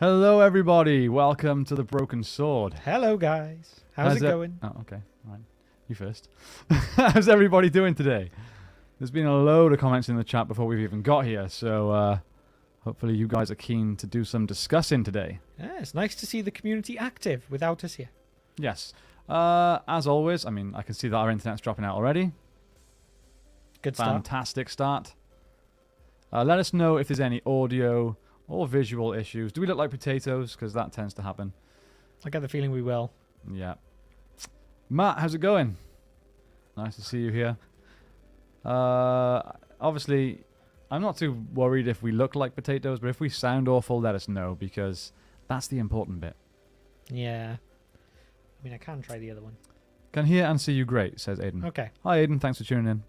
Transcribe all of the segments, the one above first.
Hello, everybody. Welcome to the Broken Sword. Hello, guys. How's it going? Oh, okay. All right. You first. How's everybody doing today? There's been a load of comments in the chat before we've even got here, so hopefully you guys are keen to do some discussing today. Yeah, it's nice to see the community active without us here. Yes. As always, I mean, I can see that our internet's dropping out already. Good start. Fantastic start. Let us know if there's any audio or visual issues. Do we look like potatoes? Because that tends to happen. I get the feeling we will. Yeah. Matt, how's it going? Nice to see you here. Obviously, I'm not too worried if we look like potatoes, but if we sound awful, let us know, because that's the important bit. Yeah. I mean, I can try the other one. Can hear and see you great, says Aiden. Okay. Hi, Aiden. Thanks for tuning in.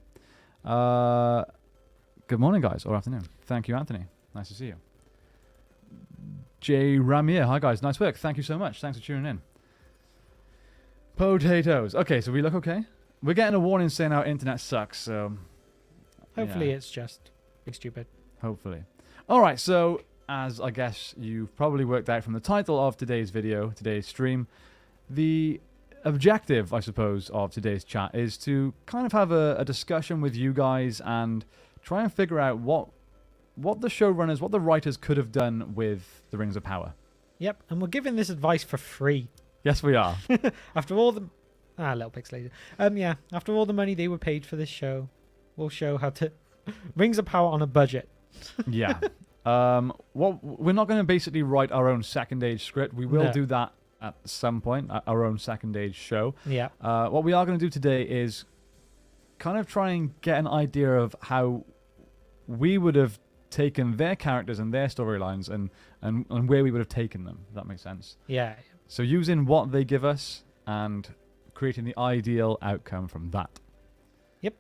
Good morning, guys, or afternoon. Thank you, Anthony. Nice to see you. Jay Ramier. Hi, guys. Nice work. Thank you so much. Thanks for tuning in. Potatoes. Okay, so we look okay? We're getting a warning saying our internet sucks, so... Hopefully yeah. it's just big stupid. Hopefully. All right, so as I guess you've probably worked out from the title of today's video, today's stream, the objective, I suppose, of today's chat is to kind of have a discussion with you guys and try and figure out what the showrunners, what the writers could have done with the Rings of Power. Yep, and we're giving this advice for free. Yes, we are. After all the... little pixelated. Yeah, after all the money they were paid for this show, we'll show how to... Rings of Power on a budget. Yeah. We're not going to basically write our own second age script. We will do that at some point, our own second age show. Yeah. What we are going to do today is kind of try and get an idea of how we would have taken their characters and their storylines and where we would have taken them, if that makes sense. Yeah. So using what they give us and creating the ideal outcome from that. Yep.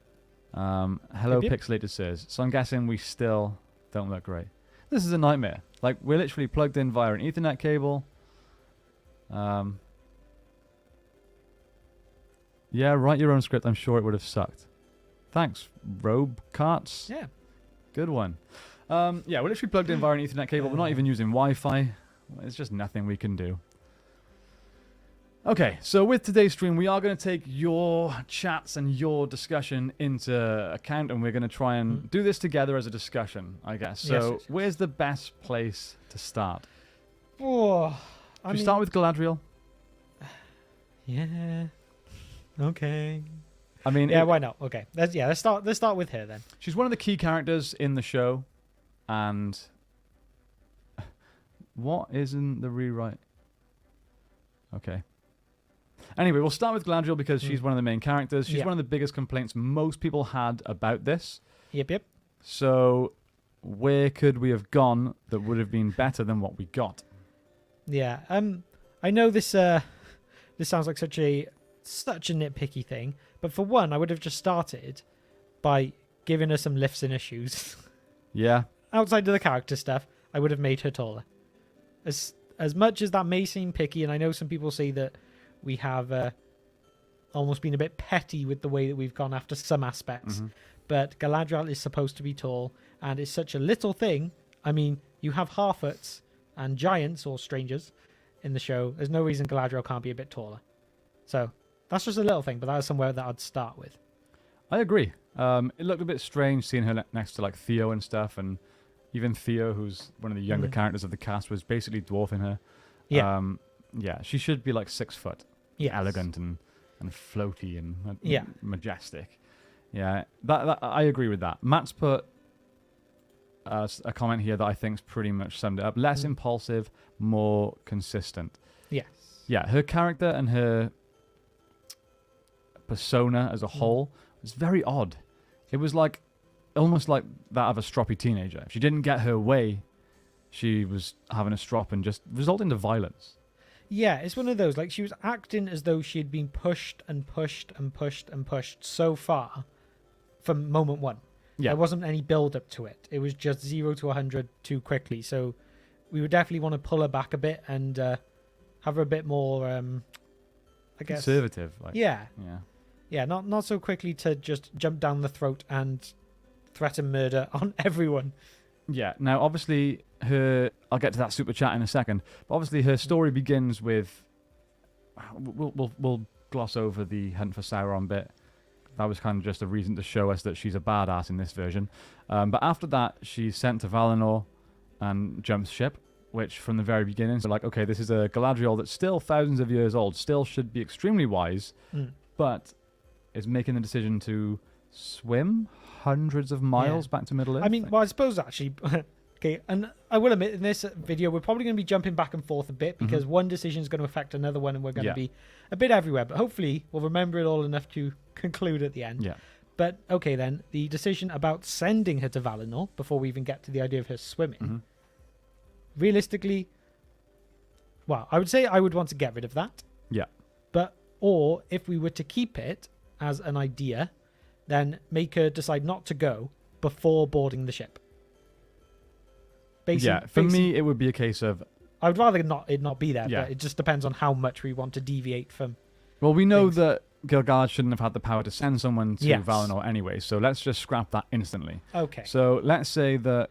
Hello, Yep. Pixelated says. So I'm guessing we still don't look great. This is a nightmare. Like, we're literally plugged in via an Ethernet cable. Yeah, write your own script. I'm sure it would have sucked. Thanks, Robe Carts. Yeah. Good one. Yeah, we're literally plugged in via an Ethernet cable. We're not even using Wi-Fi. It's just nothing we can do. Okay, so with today's stream, we are going to take your chats and your discussion into account, and we're going to try and do this together as a discussion, I guess. So, Yes. where's the best place to start? Oh, Should we start with Galadriel? Yeah. Okay. I mean, Yeah, why not? Okay. Let's start with her then. she's one of the key characters in the show, and what isn't the rewrite? Okay. Anyway, we'll start with Galadriel because she's one of the main characters. She's one of the biggest complaints most people had about this. Yep. So, where could we have gone that would have been better than what we got? Yeah. I know this sounds like such a nitpicky thing, but for one, I would have just started by giving her some lifts and issues. Yeah. Outside of the character stuff, I would have made her taller. As much as that may seem picky, and I know some people say that we have almost been a bit petty with the way that we've gone after some aspects, but Galadriel is supposed to be tall, and it's such a little thing. I mean, you have Harfoots and giants or strangers in the show. There's no reason Galadriel can't be a bit taller. So that's just a little thing, but that is somewhere that I'd start with. I agree. It looked a bit strange seeing her next to like Theo and stuff, and even Theo, who's one of the younger characters of the cast, was basically dwarfing her. Yeah. Yeah, she should be like 6 foot. Yes. Elegant and floaty and Yeah. majestic. Yeah, that I agree with that. Matt's put a comment here that I think's pretty much summed it up. Less impulsive, more consistent. Yes. Yeah, her character and her persona as a whole was very odd. It was like almost like that of a stroppy teenager. If she didn't get her way, she was having a strop and just resulting to violence. Yeah, it's one of those, like, she was acting as though she had been pushed and pushed and pushed and pushed so far from moment one. Yeah. There wasn't any build up to it. It was just 0 to 100 too quickly. So we would definitely want to pull her back a bit and have her a bit more, I guess. Conservative. Like, Yeah. Yeah. Yeah, not so quickly to just jump down the throat and threaten murder on everyone. Yeah. Now, obviously, I'll get to that super chat in a second. But obviously, her story begins with. We'll gloss over the hunt for Sauron bit. That was kind of just a reason to show us that she's a badass in this version. But after that, she's sent to Valinor and jumps ship, which from the very beginning, so like, okay, this is a Galadriel that's still thousands of years old, still should be extremely wise, but is making the decision to swim hundreds of miles back to Middle Earth. I mean, well, I suppose actually, okay, and I will admit in this video we're probably going to be jumping back and forth a bit because one decision is going to affect another one, and we're going to be a bit everywhere. But hopefully, we'll remember it all enough to conclude at the end. Yeah. But okay, then the decision about sending her to Valinor before we even get to the idea of her swimming. Realistically, well, I would say I would want to get rid of that. Yeah. Or if we were to keep it as an idea, then make her decide not to go before boarding the ship. For me, it would be a case of... I would rather it not be there, but it just depends on how much we want to deviate from... Well, we know that Gil-galad shouldn't have had the power to send someone to Valinor anyway, so let's just scrap that instantly. Okay. So let's say that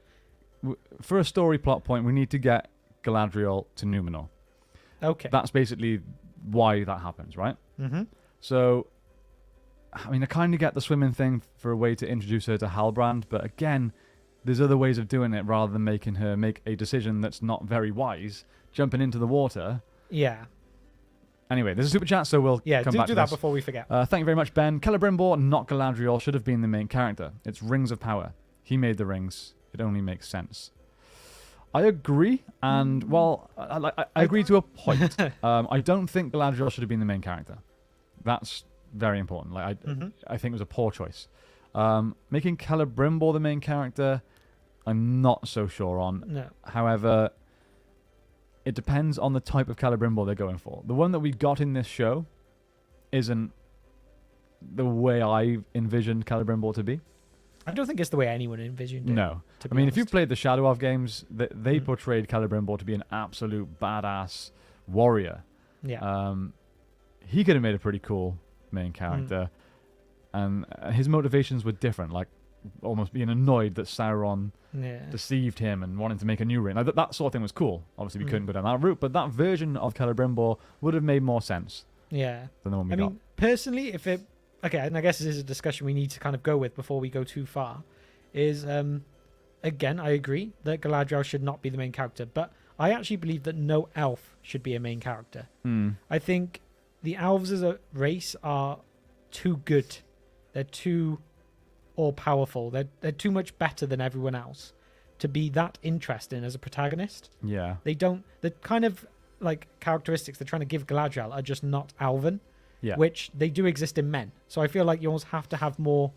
for a story plot point, we need to get Galadriel to Numenor. Okay. That's basically why that happens, right? Mm-hmm. So, I mean, I kind of get the swimming thing for a way to introduce her to Halbrand, but again, there's other ways of doing it rather than making her make a decision that's not very wise, jumping into the water. Yeah. Anyway, there's a super chat, so we'll come back to that this. before we forget. Thank you very much, Ben. Celebrimbor, not Galadriel, should have been the main character. It's Rings of Power. He made the rings. It only makes sense. I agree, and well, I agree to a point. I don't think Galadriel should have been the main character. That's very important. Like, I think it was a poor choice. Making Celebrimbor the main character, I'm not so sure on. No. However, it depends on the type of Celebrimbor they're going for. The one that we got in this show isn't the way I envisioned Celebrimbor to be. I don't think it's the way anyone envisioned it. No. I mean, if you played the Shadow of games, they portrayed Celebrimbor to be an absolute badass warrior. Yeah. He could have made a pretty cool main character. And his motivations were different, like almost being annoyed that Sauron deceived him and wanting to make a new ring. Like, that sort of thing was cool. Obviously, we couldn't go down that route, but that version of Celebrimbor would have made more sense than the one we got. I mean, personally, if it... Okay, and I guess this is a discussion we need to kind of go with before we go too far, is, again, I agree that Galadriel should not be the main character, but I actually believe that no elf should be a main character. I think the elves as a race are too good. They're too all-powerful. They're too much better than everyone else to be that interesting as a protagonist. Yeah. They don't... The kind of, like, characteristics they're trying to give Galadriel are just not elven. Yeah. Which they do exist in men. So I feel like you almost have to have more...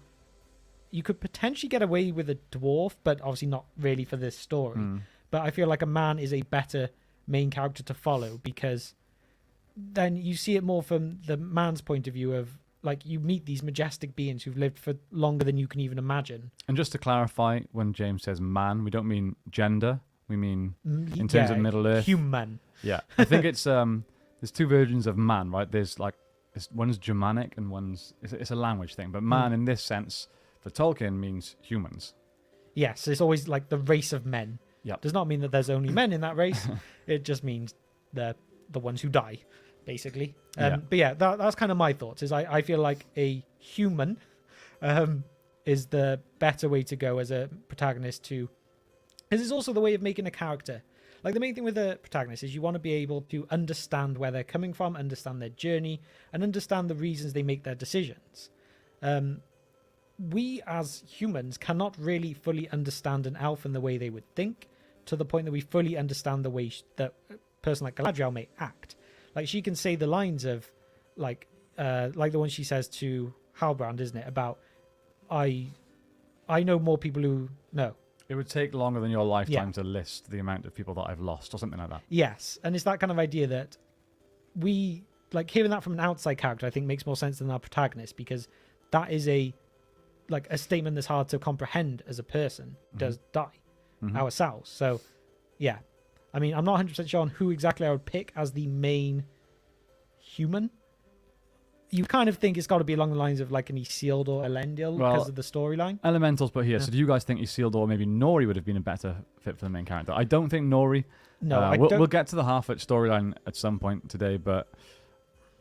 You could potentially get away with a dwarf, but obviously not really for this story. But I feel like a man is a better main character to follow because then you see it more from the man's point of view of, like, you meet these majestic beings who've lived for longer than you can even imagine. And just to clarify, when James says man, we don't mean gender. We mean in terms of Middle Earth. Human. Yeah. I think it's... there's two versions of man, right? There's, like... One's Germanic and one's... It's a language thing. But man, in this sense, for Tolkien, means humans. Yes, it's always like the race of men. Yep. Does not mean that there's only men in that race. It just means the ones who die, basically. But yeah, that's kind of my thoughts. Is I feel like a human is the better way to go as a protagonist to... Because it's also the way of making a character. Like, the main thing with a protagonist is you want to be able to understand where they're coming from, understand their journey, and understand the reasons they make their decisions. We, as humans, cannot really fully understand an elf in the way they would think, to the point that we fully understand the way that a person like Galadriel may act. Like, she can say the lines of, like the one she says to Halbrand, isn't it? About, I know more people who... No. It would take longer than your lifetime to list the amount of people that I've lost or something like that. Yes, and it's that kind of idea that we... Like, hearing that from an outside character, I think makes more sense than our protagonist, because that is a statement that's hard to comprehend as a person does die ourselves. So, yeah. I mean, I'm not 100% sure on who exactly I would pick as the main human. you kind of think it's got to be along the lines of like an Isildur or Elendil Well, because of the storyline. Elementals put here. Yeah. So do you guys think Isildur or maybe Nori would have been a better fit for the main character? I don't think Nori. No, I we'll, don't. we'll get to the Harfoot storyline at some point today, but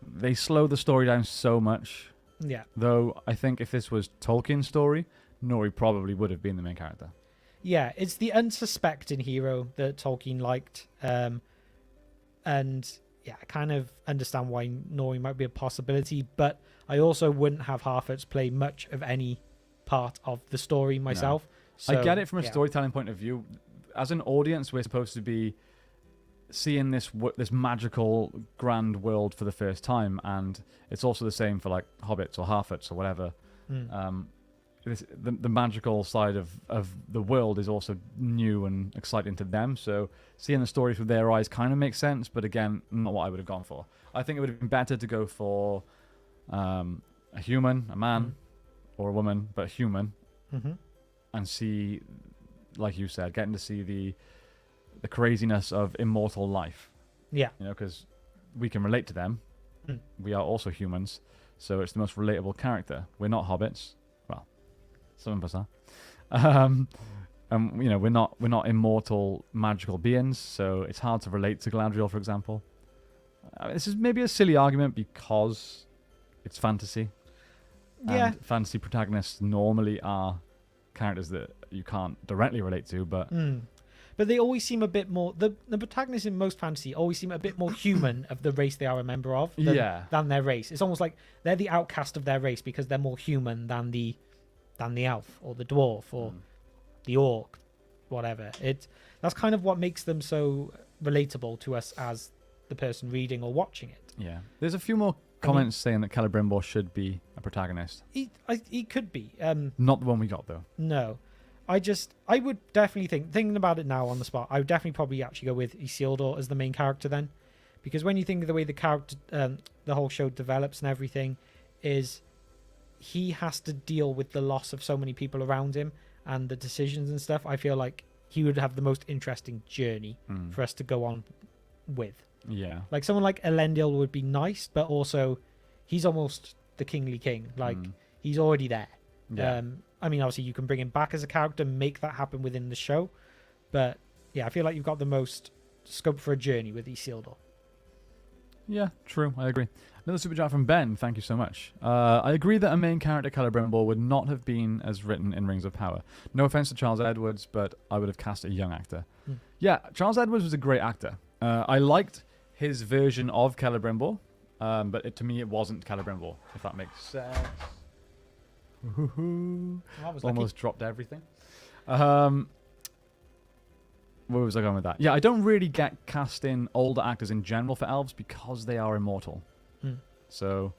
they slow the story down so much. Yeah, Though I think if this was Tolkien's story, Nori probably would have been the main character. yeah, it's the unsuspecting hero that Tolkien liked, and yeah, I kind of understand why Nori might be a possibility, but I also wouldn't have Harfoots play much of any part of the story myself. So, I get it from a yeah. storytelling point of view. As an audience, we're supposed to be seeing this magical grand world for the first time, and it's also the same for like hobbits or Harfoots or whatever. Mm. The magical side of the world is also new and exciting to them, so seeing the story through their eyes kind of makes sense, but again, not what I would have gone for. I think it would have been better to go for a human, a man or a woman, but human, Mm-hmm. and see, like you said, getting to see the craziness of immortal life. Yeah. You know, because we can relate to them. Mm. We are also humans, so it's the most relatable character. We're not hobbits. Well, some of us are. You know, we're not immortal magical beings, so it's hard to relate to Galadriel, for example. This is maybe a silly argument because it's fantasy. Yeah. And fantasy protagonists normally are characters that you can't directly relate to, but But they always seem a bit more. The protagonists in most fantasy always seem a bit more human of the race they are a member of than their race. It's almost like they're the outcast of their race because they're more human than the elf or the dwarf or the orc, whatever. That's kind of what makes them so relatable to us as the person reading or watching it. Yeah. There's a few more comments saying that Celebrimbor should be a protagonist. He could be. Not the one we got, though. No. I would definitely thinking about it now on the spot, I would definitely probably actually go with Isildur as the main character then. Because when you think of the way the character, the whole show develops and everything, is he has to deal with the loss of so many people around him and the decisions and stuff. I feel like he would have the most interesting journey for us to go on with. Yeah. Like someone like Elendil would be nice, but also he's almost the kingly king. Like he's already there. Yeah. I mean, obviously you can bring him back as a character, make that happen within the show, but yeah, I feel like you've got the most scope for a journey with Isildur. Yeah, true. I agree. Another super chat from Ben. Thank you so much. I agree that a main character, Celebrimbor, would not have been as written in Rings of Power. No offense to Charles Edwards, but I would have cast a young actor. Yeah, Charles Edwards was a great actor. I liked his version of Celebrimbor, but to me it wasn't Celebrimbor, if that makes sense. That was Almost dropped everything. Where was I going with that? Yeah, I don't really get casting older actors in general for elves because they are immortal. So,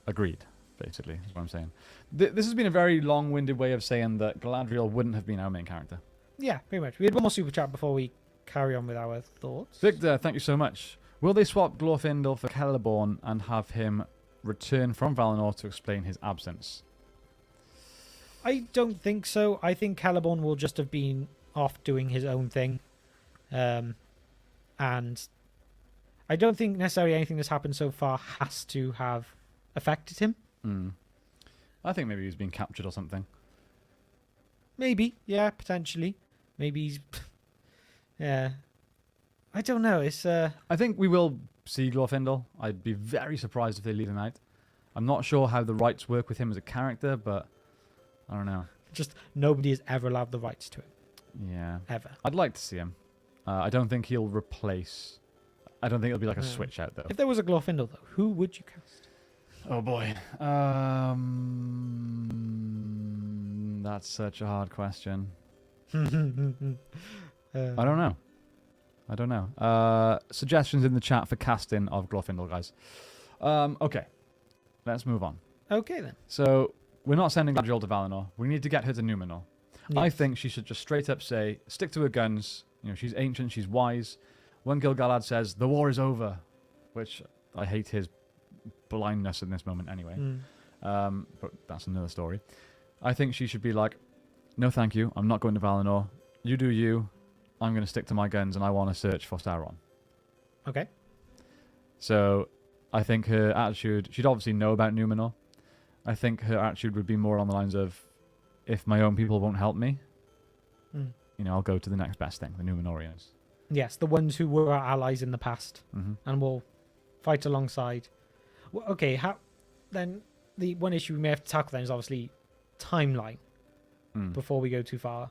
agreed, basically, is what I'm saying. This has been a very long-winded way of saying that Galadriel wouldn't have been our main character. Yeah, pretty much. We had one more super chat before we carry on with our thoughts. Victor, thank you so much. Will they swap Glorfindel for Celeborn and have him return from Valinor to explain his absence? I don't think so. I think Celeborn will just have been off doing his own thing. And I don't think necessarily anything that's happened so far has to have affected him. I think maybe he's been captured or something. Maybe, yeah, potentially. Maybe he's... yeah. I don't know. It's I think we will see Glorfindel. I'd be very surprised if they leave him out. I'm not sure how the rights work with him as a character, but I don't know. just nobody has ever allowed the rights to him. Yeah. Ever. I'd like to see him. I don't think he'll replace... I don't think it'll be like a switch out, though. If there was a Glorfindel, though, who would you cast? Oh, boy. That's such a hard question. I don't know. Suggestions in the chat for casting of Glorfindel, guys. Okay. Let's move on. Okay, then. So, we're not sending Galadriel to Valinor. We need to get her to Numenor. Yes. I think she should just straight up say, stick to her guns. You know, she's ancient, she's wise. When Gil-galad says, the war is over, which I hate his blindness in this moment anyway. But that's another story. I think she should be like, no thank you, I'm not going to Valinor. You do you. I'm going to stick to my guns and I want to search for Sauron. Okay. So I think her attitude, she'd obviously know about Numenor. I think her attitude would be more on the lines of, if my own people won't help me, I'll go to the next best thing, the Numenorians. Yes, the ones who were our allies in the past, Mm-hmm. and will fight alongside. Well, okay, then the one issue we may have to tackle then is obviously timeline before we go too far.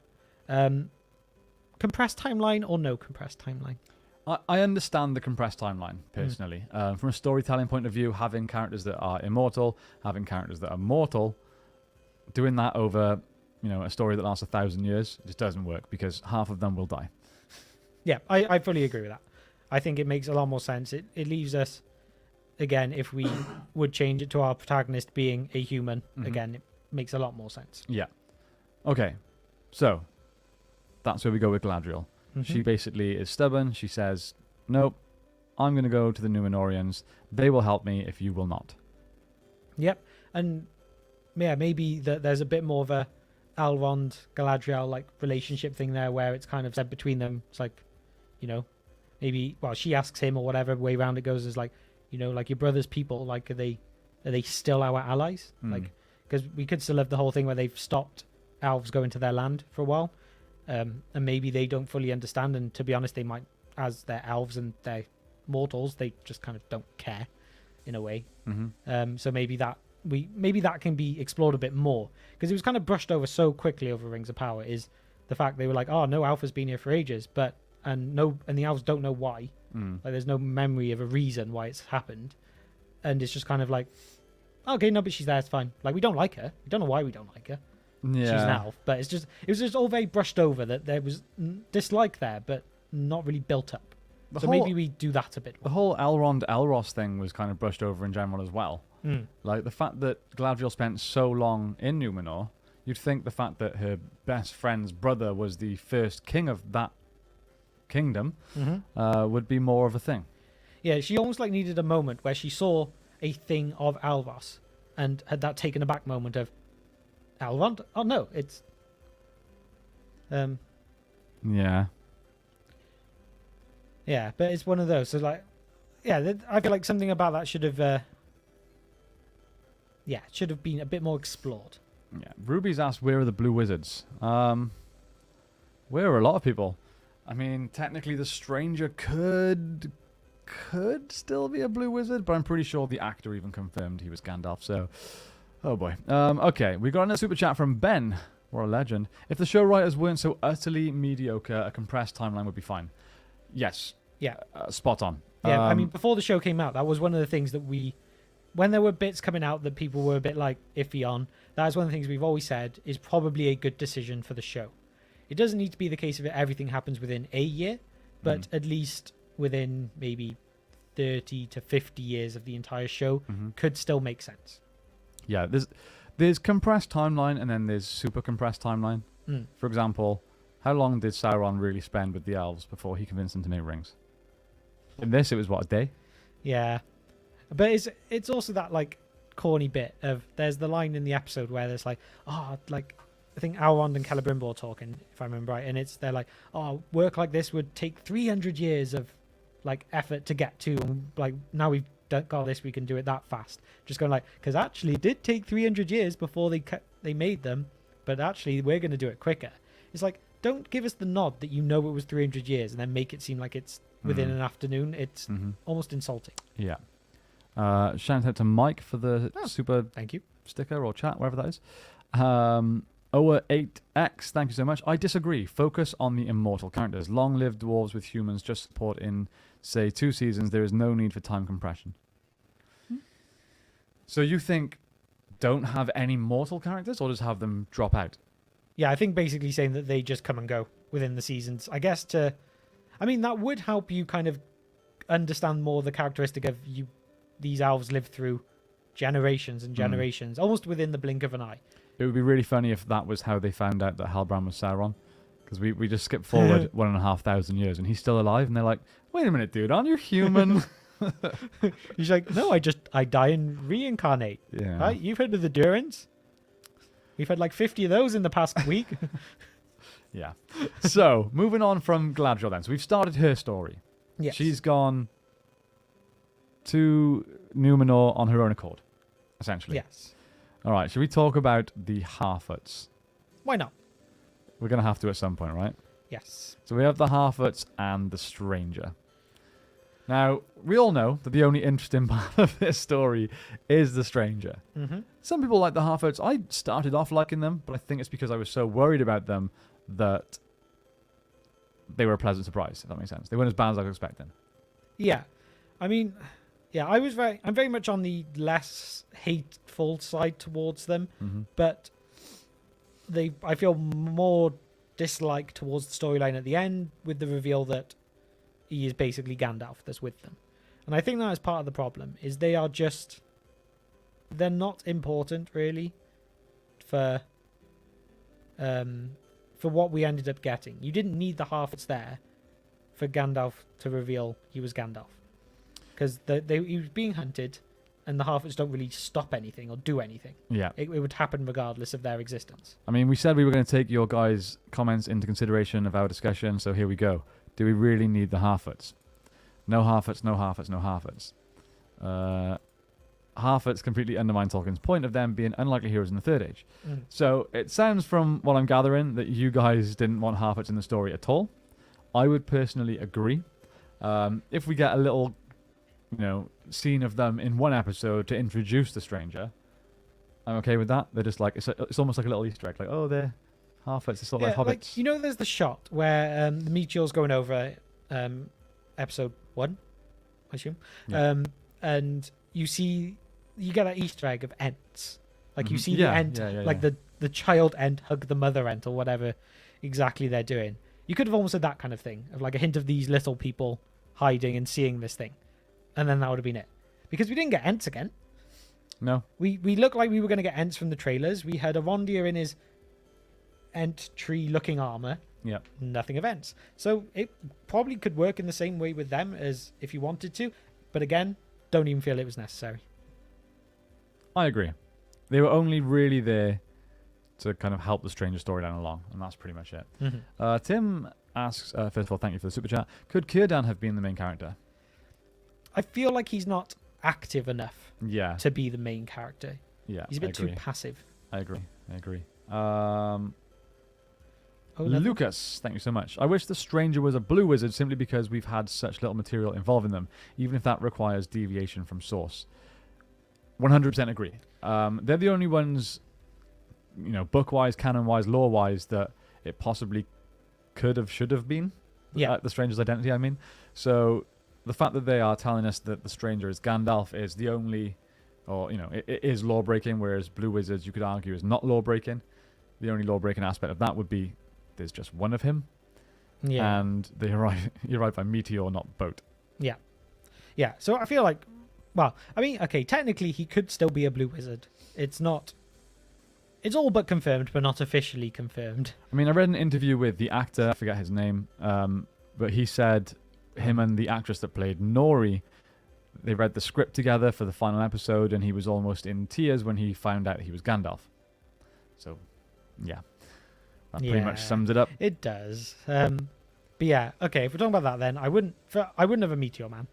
Compressed timeline or no compressed timeline? I understand the compressed timeline, personally. From a storytelling point of view, having characters that are immortal, having characters that are mortal, doing that over, a story that lasts 1,000 years, just doesn't work because half of them will die. Yeah, I fully agree with that. I think it makes a lot more sense. It leaves us, again, if we would change it to our protagonist being a human, again, it makes a lot more sense. Yeah. Okay, so that's where we go with Galadriel. She basically is stubborn. She says, nope, I'm going to go to the Numenorians. They will help me if you will not. Yep. And yeah, maybe there's a bit more of a Elrond, Galadriel like relationship thing there where it's kind of said between them. It's like, maybe, well, she asks him or whatever way around it goes is like, like your brother's people, like, are they still our allies? Like, because we could still have the whole thing where they've stopped elves going to their land for a while. And maybe they don't fully understand, and to be honest, they might, as they're elves and they're mortals, they just kind of don't care, in a way. So maybe that can be explored a bit more, because it was kind of brushed over so quickly over Rings of Power. Is the fact they were like, oh no, Alpha's been here for ages, and the elves don't know why. Like, there's no memory of a reason why it's happened, and it's just kind of like, okay, no, but she's there, it's fine. Like, we don't like her. We don't know why we don't like her. Yeah. She's an elf, but it was just all very brushed over, that there was dislike there, but not really built up. Maybe we do that a bit more. The whole Elrond Elros thing was kind of brushed over in general as well. Like, the fact that Galadriel spent so long in Numenor, you'd think the fact that her best friend's brother was the first king of that kingdom would be more of a thing. Yeah, she almost like needed a moment where she saw a thing of Alvos and had that taken aback moment of, Elrond? Oh no, it's Yeah, but it's one of those. So like, yeah, I feel like something about that should have been a bit more explored. Yeah. Ruby's asked, where are the blue wizards? Where are a lot of people? I mean, technically the stranger could still be a blue wizard, but I'm pretty sure the actor even confirmed he was Gandalf, so oh boy. Okay, we got another super chat from Ben. What a legend. If the show writers weren't so utterly mediocre, a compressed timeline would be fine. Yes. Yeah. Spot on. Yeah, I mean, before the show came out, that was one of the things that when there were bits coming out that people were a bit like iffy on, that is one of the things we've always said is probably a good decision for the show. It doesn't need to be the case of everything happens within a year, but at least within maybe 30 to 50 years of the entire show could still make sense. Yeah, there's compressed timeline and then there's super compressed timeline. For example, how long did Sauron really spend with the elves before he convinced them to make rings? In this, it was what, a day? Yeah. But it's also that like corny bit of, there's the line in the episode where there's like, I think Elrond and Celebrimbor are talking, if I remember right, and they're like, oh, work like this would take 300 years of like effort to get to, and like now we've got this, we can do it that fast. Just going like, because actually it did take 300 years before they made them, but actually we're going to do it quicker. It's like, don't give us the nod that you know it was 300 years and then make it seem like it's within an afternoon. It's almost insulting. Yeah. Shout out to Mike for the super thank you sticker or chat, wherever that is. Oa8X, thank you so much. I disagree. Focus on the immortal characters. Long live dwarves with humans. Just support in, say, 2 seasons. There is no need for time compression. So you think don't have any mortal characters, or just have them drop out? Yeah, I think basically saying that they just come and go within the seasons. I guess that would help you kind of understand more the characteristic of these elves live through generations and generations, almost within the blink of an eye. It would be really funny if that was how they found out that Halbrand was Sauron. Because we just skipped forward 1,500 years and he's still alive, and they're like, wait a minute, dude, aren't you human? He's like, no, I die and reincarnate. Yeah. Right? You've heard of the Durans? We've had like 50 of those in the past week. Yeah. So, moving on from Galadriel then. So we've started her story. Yes. She's gone to Numenor on her own accord, essentially. Yes. All right, should we talk about the Harfoots? Why not? We're going to have to at some point, right? Yes. So we have the Harfoots and the Stranger. Now, we all know that the only interesting part of this story is the Stranger. Mm-hmm. Some people like the Harfoots. I started off liking them, but I think it's because I was so worried about them that they were a pleasant surprise, if that makes sense. They weren't as bad as I was expecting. Yeah. I mean, yeah, I'm very much on the less hateful side towards them, Mm-hmm. but I feel more dislike towards the storyline at the end with the reveal that he is basically Gandalf that's with them. And I think that is part of the problem, is they're not important really for what we ended up getting. You didn't need the Harfoots there for Gandalf to reveal he was Gandalf. Because he was being hunted, and the Harfoots don't really stop anything or do anything. Yeah. It would happen regardless of their existence. I mean, we said we were going to take your guys' comments into consideration of our discussion, so here we go. Do we really need the Harfoots? No Harfoots, no Harfoots, no Harfoots. Harfoots completely undermine Tolkien's point of them being unlikely heroes in the Third Age. Mm. So it sounds from what I'm gathering that you guys didn't want Harfoots in the story at all. I would personally agree. If we get a little, scene of them in one episode to introduce the Stranger, I'm okay with that. They're just like, it's almost like a little Easter egg. Like, oh, they're Harfoots. It's sort of like hobbits. Like, there's the shot where the meteor's going over episode 1, I assume. Yeah. And you get that Easter egg of Ents. Like, you Mhm. see Yeah, the Ent, yeah, like the child Ent hug the mother Ent or whatever exactly they're doing. You could have almost said that kind of thing, of like a hint of these little people hiding and seeing this thing. And then that would have been it. Because we didn't get Ents again. No. We looked like we were going to get Ents from the trailers. We had Arondir in his Ent tree-looking armor. Yeah. Nothing of Ents. So it probably could work in the same way with them as if you wanted to. But again, don't even feel it was necessary. I agree. They were only really there to kind of help the Stranger storyline along, and that's pretty much it. Mm-hmm. Tim asks, first of all, thank you for the super chat. Could Círdan have been the main character? I feel like he's not active enough Yeah. to be the main character. Yeah. He's a bit too passive. I agree. Oh, nothing? Lucas, thank you so much. I wish the Stranger was a blue wizard simply because we've had such little material involving them, even if that requires deviation from source. 100% agree. They're the only ones, book-wise, canon-wise, lore-wise, that it possibly could have, should have been. Yeah. The Stranger's identity, I mean. So the fact that they are telling us that the Stranger is Gandalf is the only, or, it is law-breaking, whereas blue wizards, you could argue, is not law-breaking. The only law-breaking aspect of that would be there's just one of him. Yeah. And they arrive by meteor, not boat. Yeah. Yeah. So I feel like, well, I mean, okay, technically he could still be a blue wizard. It's all but confirmed, but not officially confirmed. I mean, I read an interview with the actor, I forget his name, but he said him and the actress that played Nori, they read the script together for the final episode, and he was almost in tears when he found out he was Gandalf. So, yeah. That pretty much sums it up. It does. But yeah, okay, if we're talking about that then, I wouldn't have a Meteor Man.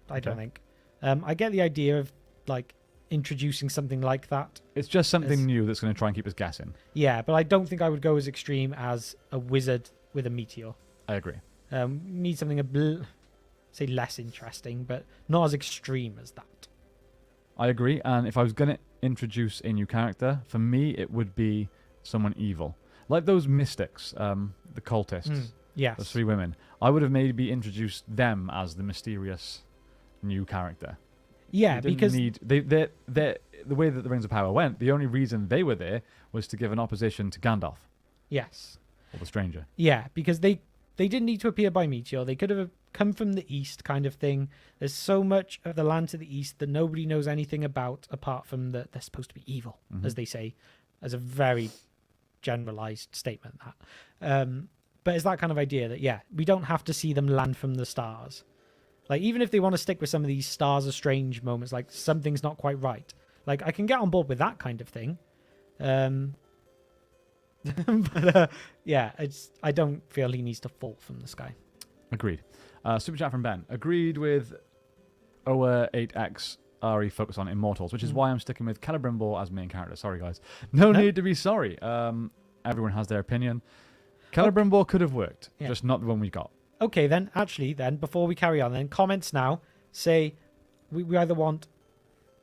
I don't think. I get the idea of, like, introducing something like that. It's just something new that's going to try and keep us guessing. Yeah, but I don't think I would go as extreme as a wizard with a meteor. I agree. Need something say less interesting, but not as extreme as that. I agree, and if I was going to introduce a new character, for me it would be someone evil. Like those mystics, the cultists, Yes. those 3 women. I would have maybe introduced them as the mysterious new character. Yeah, because the way that the Rings of Power went, the only reason they were there was to give an opposition to Gandalf. Yes. Or the Stranger. Yeah, because they didn't need to appear by meteor. They could have come from the east kind of thing. There's so much of the land to the east that nobody knows anything about apart from that they're supposed to be evil, as they say, as a very generalized statement. But it's that kind of idea that, yeah, we don't have to see them land from the stars. Like, even if they want to stick with some of these stars are strange moments, like something's not quite right. Like, I can get on board with that kind of thing. But yeah, I don't feel he needs to fall from the sky. Agreed. Super chat from Ben. Agreed with OWA8X RE focus on Immortals, which is why I'm sticking with Celebrimbor as main character. Sorry, guys. No need to be sorry. Everyone has their opinion. Celebrimbor could have worked, just not the one we got. Okay, then, actually, then, before we carry on, then, comments now say we either want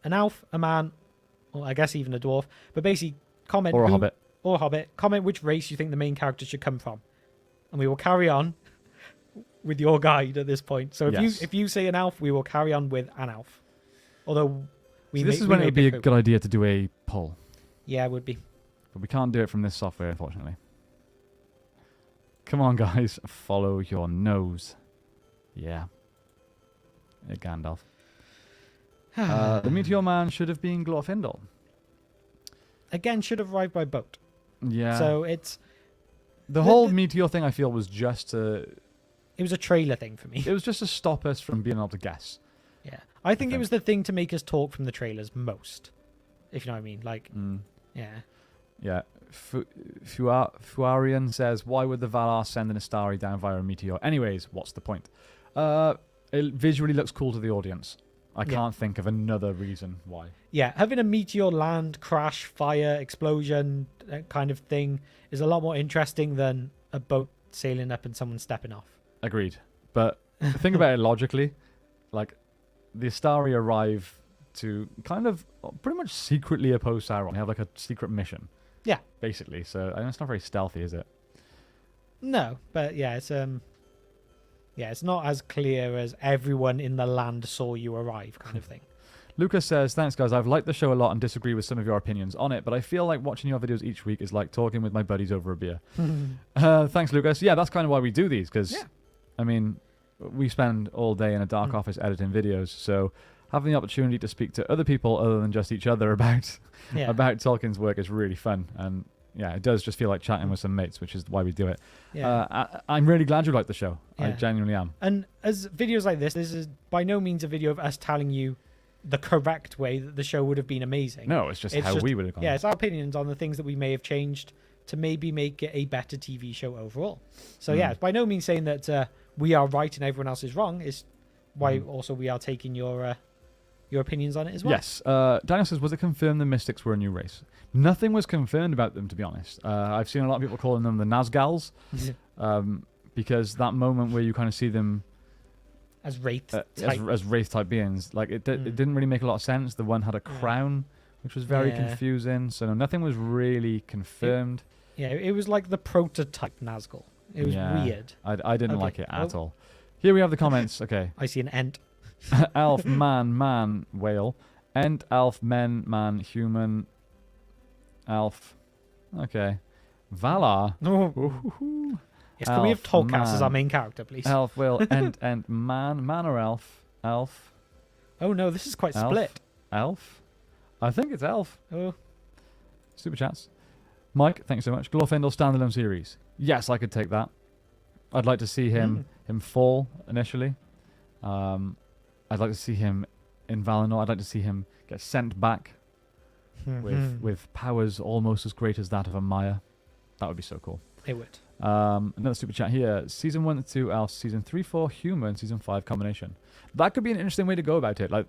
an elf, a man, or I guess even a dwarf, but basically comment... Or a hobbit. Or a hobbit. Comment which race you think the main character should come from. And we will carry on with your guide at this point. So if you say an elf, we will carry on with an elf. Although this is when it would be a good idea to do a poll. Yeah, it would be. But we can't do it from this software, unfortunately. Come on, guys. Follow your nose. Yeah. Gandalf. The Meteor Man should have been Glorfindel. Again, should have arrived by boat. Yeah. So it's... The whole Meteor thing, I feel, was just to... It was a trailer thing for me. It was just to stop us from being able to guess. Yeah. I think it was the thing to make us talk from the trailers most. If you know what I mean. Like, yeah. Yeah. Fuarian says, why would the Valar send an Astari down via a meteor? Anyways, what's the point? It visually looks cool to the audience. I can't think of another reason why. Yeah, having a meteor land, crash, fire, explosion kind of thing is a lot more interesting than a boat sailing up and someone stepping off. Agreed. But think about it logically. Like, the Astari arrive to kind of pretty much secretly oppose Sauron. They have like a secret mission. Yeah. Basically. So it's not very stealthy, is it? No, but yeah, it's not as clear as everyone in the land saw you arrive kind of thing. Lucas says, thanks guys, I've liked the show a lot and disagree with some of your opinions on it, but I feel like watching your videos each week is like talking with my buddies over a beer. Thanks, Lucas. Yeah, that's kind of why we do these, because, I mean, we spend all day in a dark office editing videos, so having the opportunity to speak to other people other than just each other about Tolkien's work is really fun, and yeah, it does just feel like chatting with some mates, which is why we do it. Yeah. I'm really glad you like the show. Yeah. I genuinely am. And as videos like this is by no means a video of us telling you the correct way that the show would have been amazing. No, it's just how we would have gone. Yeah, it's our opinions on the things that we may have changed to maybe make it a better TV show overall. So yeah, it's by no means saying that we are right and everyone else is wrong. It's why also we are taking your opinions on it as well. Yes. Daniel says, was it confirmed the Mystics were a new race? Nothing was confirmed about them, to be honest. I've seen a lot of people calling them the Nazgals, because that moment where you kind of see them as wraith as wraith type beings, like it didn't really make a lot of sense. The one had a crown, which was very confusing. So no, nothing was really confirmed. It was like the prototype Nazgul. It was weird. I didn't like it at all. Here we have the comments. Okay. I see an Ent. Elf, man, whale. Ent, elf, man, human. Elf. Okay. Valar. Oh. Yes, can we have Tolkas as our main character, please? Elf, whale, Ent, man or elf? Elf. Oh no, this is quite split. Elf? I think it's elf. Oh. Super chats. Mike, thanks so much. Glorfindel standalone series. Yes, I could take that. I'd like to see him fall initially. I'd like to see him in Valinor. I'd like to see him get sent back with powers almost as great as that of a Maya. That would be so cool. It would. Another super chat here. Season 1 to 2 elf, Season 3-4 human, Season 5 combination. That could be an interesting way to go about it. Like,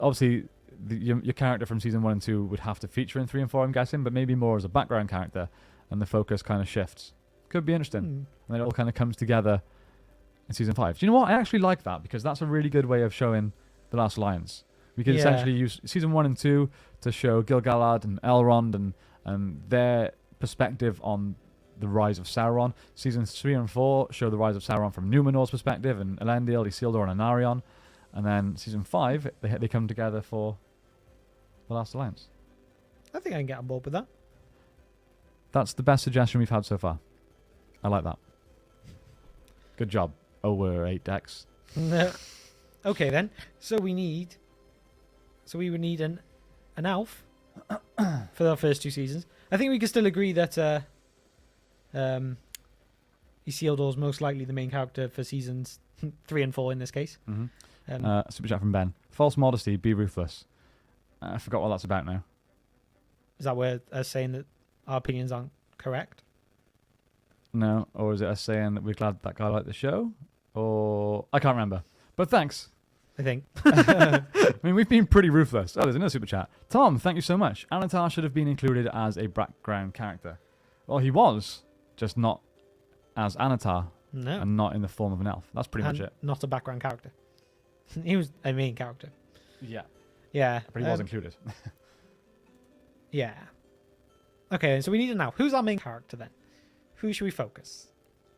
obviously, your character from Season 1 and 2 would have to feature in 3 and 4, I'm guessing, but maybe more as a background character, and the focus kind of shifts. Could be interesting. And then it all kind of comes together in Season 5. Do you know what? I actually like that, because that's a really good way of showing The Last Alliance. We could essentially use Season 1 and 2 to show Gil-galad and Elrond and their perspective on the rise of Sauron. Seasons 3 and 4 show the rise of Sauron from Numenor's perspective, and Elendil, Isildur, and Anarion. And then Season 5, they come together for The Last Alliance. I think I can get on board with that. That's the best suggestion we've had so far. I like that. Good job. Oh, we're 8X. Okay then. So we would need an elf for the first 2 seasons. I think we can still agree that Isildur's most likely the main character for seasons 3 and 4 in this case. Super chat from Ben. False modesty, be ruthless. I forgot what that's about now. Is that where us saying that our opinions aren't correct? No, or is it us saying that we're glad that guy liked the show? Or I can't remember. But thanks. I think. I mean, we've been pretty ruthless. Oh, there's another super chat. Tom, thank you so much. Anatar should have been included as a background character. Well, he was, just not as Anatar No. and not in the form of an elf. That's pretty much And it. not a background character. He was a main character. Yeah, Yeah. but he was included. Yeah. Okay, so we need to know. Who's our main character then? Who should we focus?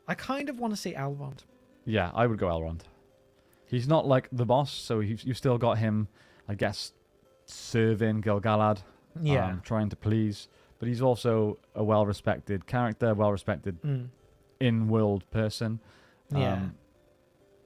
I kind of want to say Elrond. Yeah, I would go Elrond. He's not like the boss, so you've still got him, I guess, serving Gil-galad, Yeah. trying to please. But he's also a well-respected character, well-respected Mm. in-world person. Yeah.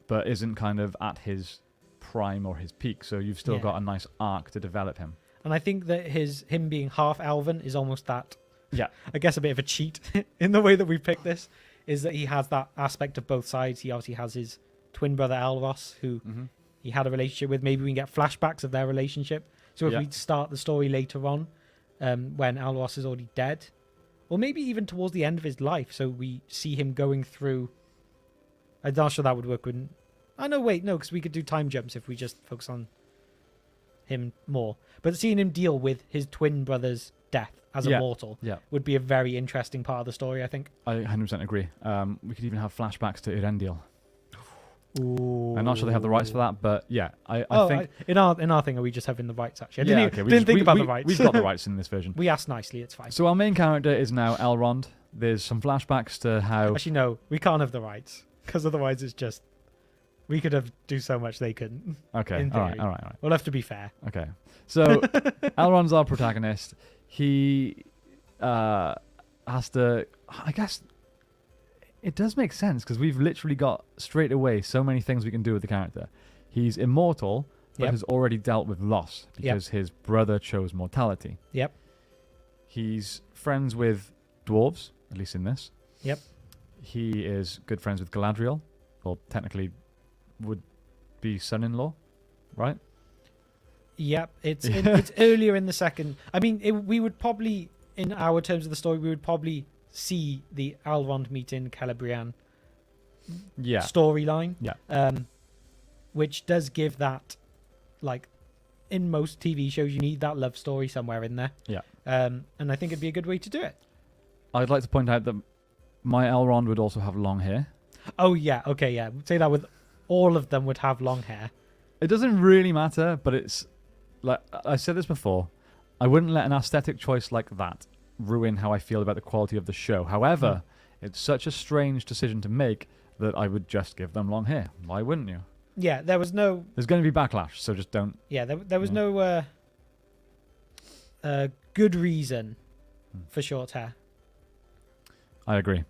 But isn't kind of at his prime or his peak, so you've still Yeah. got a nice arc to develop him. And I think that him being half elven is almost that. Yeah. I guess a bit of a cheat in the way that we picked this, is that he has that aspect of both sides. He obviously has his twin brother Elros, who he had a relationship with. Maybe we can get flashbacks of their relationship. So if Yeah. we start the story later on, when Elros is already dead, or maybe even towards the end of his life, so we see him going through. I'm not sure that would work. Wouldn't? Oh no, wait, no, because we could do time jumps if we just focus on him more. But seeing him deal with his twin brother's death as a Yeah. mortal Yeah, would be a very interesting part of the story, I think. I 100% agree. We could even have flashbacks to Erendil. Ooh. I'm not sure they have the rights for that, but yeah, I think... in our thing, are we just having the rights, actually? I didn't, yeah, even- okay, we didn't think we- about we- the rights. We've got the rights in this version. We asked nicely, it's fine. So our main character is now Elrond. There's some flashbacks to how... Actually, no, we can't have the rights, because otherwise it's just... We could have do so much they couldn't. Okay, in all right, theory. all right, all right. We'll have to be fair. Okay. So Elrond's our protagonist. He has to... I guess it does make sense, because we've literally got straight away so many things we can do with the character. He's immortal, but Yep. has already dealt with loss because his brother chose mortality. Yep. He's friends with dwarves, at least in this. Yep. He is good friends with Galadriel, or technically would be son-in-law, right? Yep, it's earlier in the second. I mean, we would probably, in our terms of the story, we would probably see the Elrond meeting Celebrian Yeah. storyline. Yeah. Which does give that, like, in most TV shows, you need that love story somewhere in there. Yeah. And I think it'd be a good way to do it. I'd like to point out that my Elrond would also have long hair. Oh yeah, okay, yeah. Say that with all of them would have long hair. It doesn't really matter, but it's like I said this before. I wouldn't let an aesthetic choice like that ruin how I feel about the quality of the show. However, it's such a strange decision to make that I would just give them long hair. Why wouldn't you? Yeah, there was no. There's going to be backlash, so just don't. Yeah, there was Yeah. no good reason for short hair. I agree.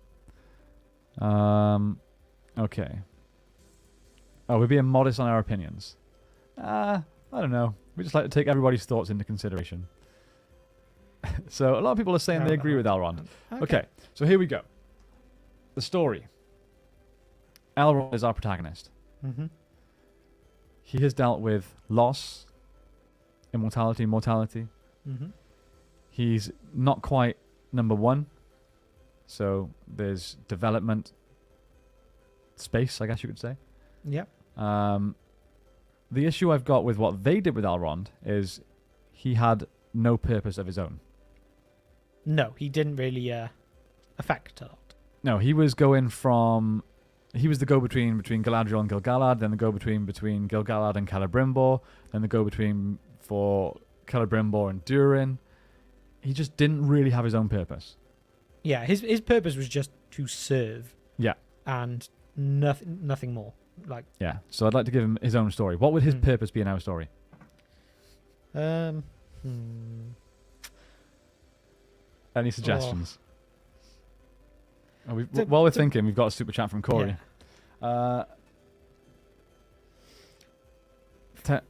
Okay. Oh, we're being modest on our opinions. I don't know. We just like to take everybody's thoughts into consideration. So a lot of people are saying they agree with Elrond. Okay, so here we go. The story. Elrond is our protagonist. Mm-hmm. He has dealt with loss, immortality, mortality. Mm-hmm. He's not quite number one. So there's development space, I guess you could say. Yep. The issue I've got with what they did with Elrond is he had no purpose of his own. No, he didn't really affect a lot. No, he was going from... He was the go-between between Galadriel and Gil-galad, then the go-between between Gil-galad and Celebrimbor, then the go-between for Celebrimbor and Durin. He just didn't really have his own purpose. Yeah, his purpose was just to serve. Yeah. And nothing more. Like. Yeah, so I'd like to give him his own story. What would his purpose be in our story? Any suggestions? Oh, while we're thinking, we've got a super chat from Corey. Yeah.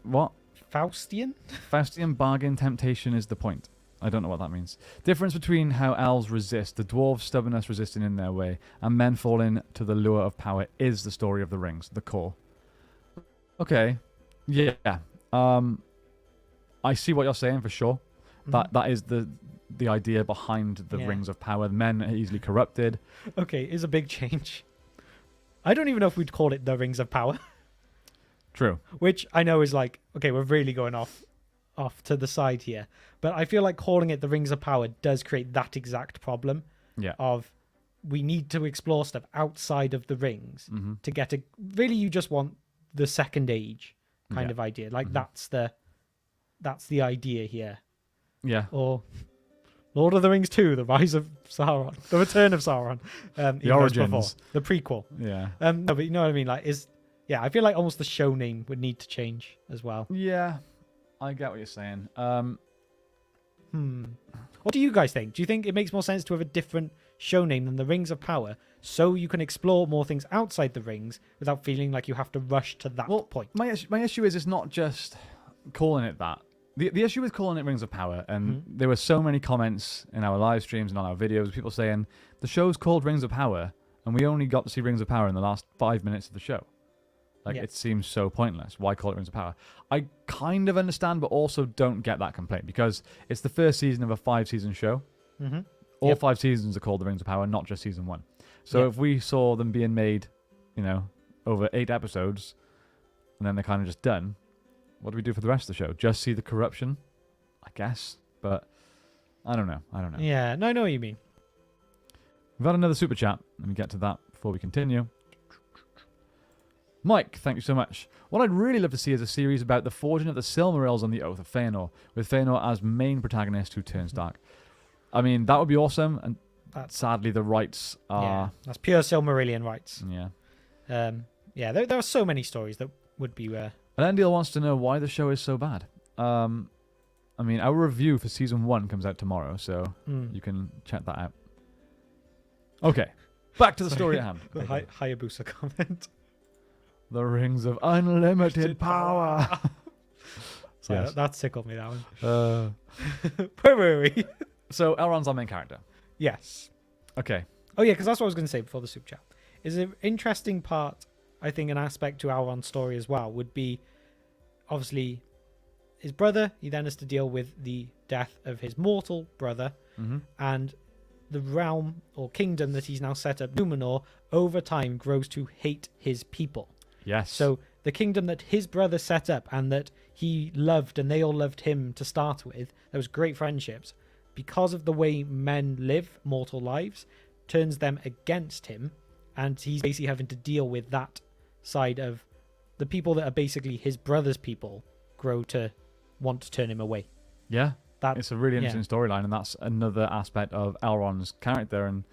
What? Faustian? Faustian bargain temptation is the point. I don't know what that means. Difference between how elves resist, the dwarves' stubbornness resisting in their way, and men falling to the lure of power is the story of the rings, the core. Okay. Yeah. I see what you're saying for sure. That is the idea behind the rings of power. Men are easily corrupted. Okay, it's a big change. I don't even know if we'd call it the rings of power. True. Which I know is like, okay, we're really going off to the side here. But I feel like calling it the Rings of Power does create that exact problem Yeah. of we need to explore stuff outside of the rings Hmm. to get a really you just want the second age kind Yeah. of idea. Like Mhm. that's the idea here. Yeah. Or Lord of the Rings 2, The Rise of Sauron, The Return of Sauron. The Origins. The prequel. Yeah. No, but you know what I mean? Like I feel like almost the show name would need to change as well. Yeah. I get what you're saying. What do you guys think? Do you think it makes more sense to have a different show name than the Rings of Power so you can explore more things outside the rings without feeling like you have to rush to that point? My issue is it's not just calling it that. The issue with calling it Rings of Power, and there were so many comments in our live streams and on our videos, people saying the show's called Rings of Power, and we only got to see Rings of Power in the last 5 minutes of the show. Like, Yeah. it seems so pointless. Why call it Rings of Power? I kind of understand, but also don't get that complaint, because it's the first season of a 5-season show. Mm-hmm. All Yep. 5 seasons are called the Rings of Power, not just season 1. So Yep. if we saw them being made, over 8 episodes, and then they're kind of just done, what do we do for the rest of the show? Just see the corruption, I guess. But I don't know. Yeah, no, I know what you mean. We've had another super chat. Let me get to that before we continue. Mike, thank you so much. What I'd really love to see is a series about the forging of the Silmarils and the Oath of Fëanor, with Fëanor as main protagonist who turns dark. I mean, that would be awesome, and sadly the rights Yeah, are... that's pure Silmarillion rights. Yeah. Yeah, there are so many stories that would be And Endil wants to know why the show is so bad. I mean, our review for season 1 comes out tomorrow, so you can check that out. Okay, back to the story at hand. the Hayabusa comment. The Rings of Unlimited Power. Sorry, Yes. that tickled me, that one. Where were we? So Elrond's our main character. Yes. Okay. Oh, yeah, because that's what I was going to say before the soup chat. Is an interesting part, I think, an aspect to Elrond's story as well would be, obviously, his brother. He then has to deal with the death of his mortal brother, and the realm or kingdom that he's now set up, Numenor, over time grows to hate his people. Yes. So the kingdom that his brother set up and that he loved and they all loved him to start with, there was great friendships. Because of the way men live mortal lives, turns them against him, and he's basically having to deal with that side of the people that are basically his brother's people grow to want to turn him away. Yeah. That, It's a really interesting storyline, and that's another aspect of Elrond's character and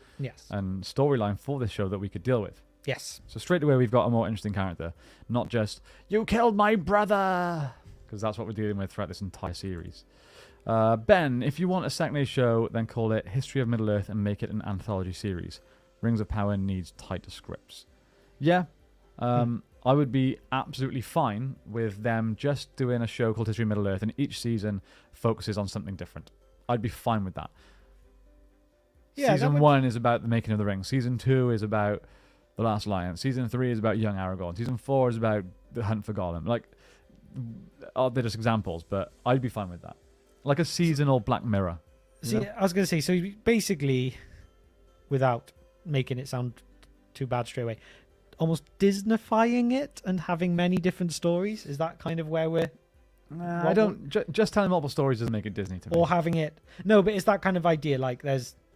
storyline for this show that we could deal with. Yes. So straight away we've got a more interesting character, not just "you killed my brother," because that's what we're dealing with throughout this entire series. Ben, if you want a second show, then call it History of Middle-earth and make it an anthology series. Rings of Power needs tighter scripts. Yeah, I would be absolutely fine with them just doing a show called History of Middle-earth, and each season focuses on something different. I'd be fine with that. Yeah, Season 1 is about the making of the ring. Season 2 is about The Last Lion. Season 3 is about young Aragorn. Season 4 is about the hunt for Gollum. Like, they're just examples, but I'd be fine with that. Like a seasonal Black Mirror. See, I was going to say, so basically, without making it sound too bad straight away, almost Disneyfying it and having many different stories? Is that kind of where we're... I don't... just telling multiple stories doesn't make it Disney to me. Or having it... No, but it's that kind of idea, like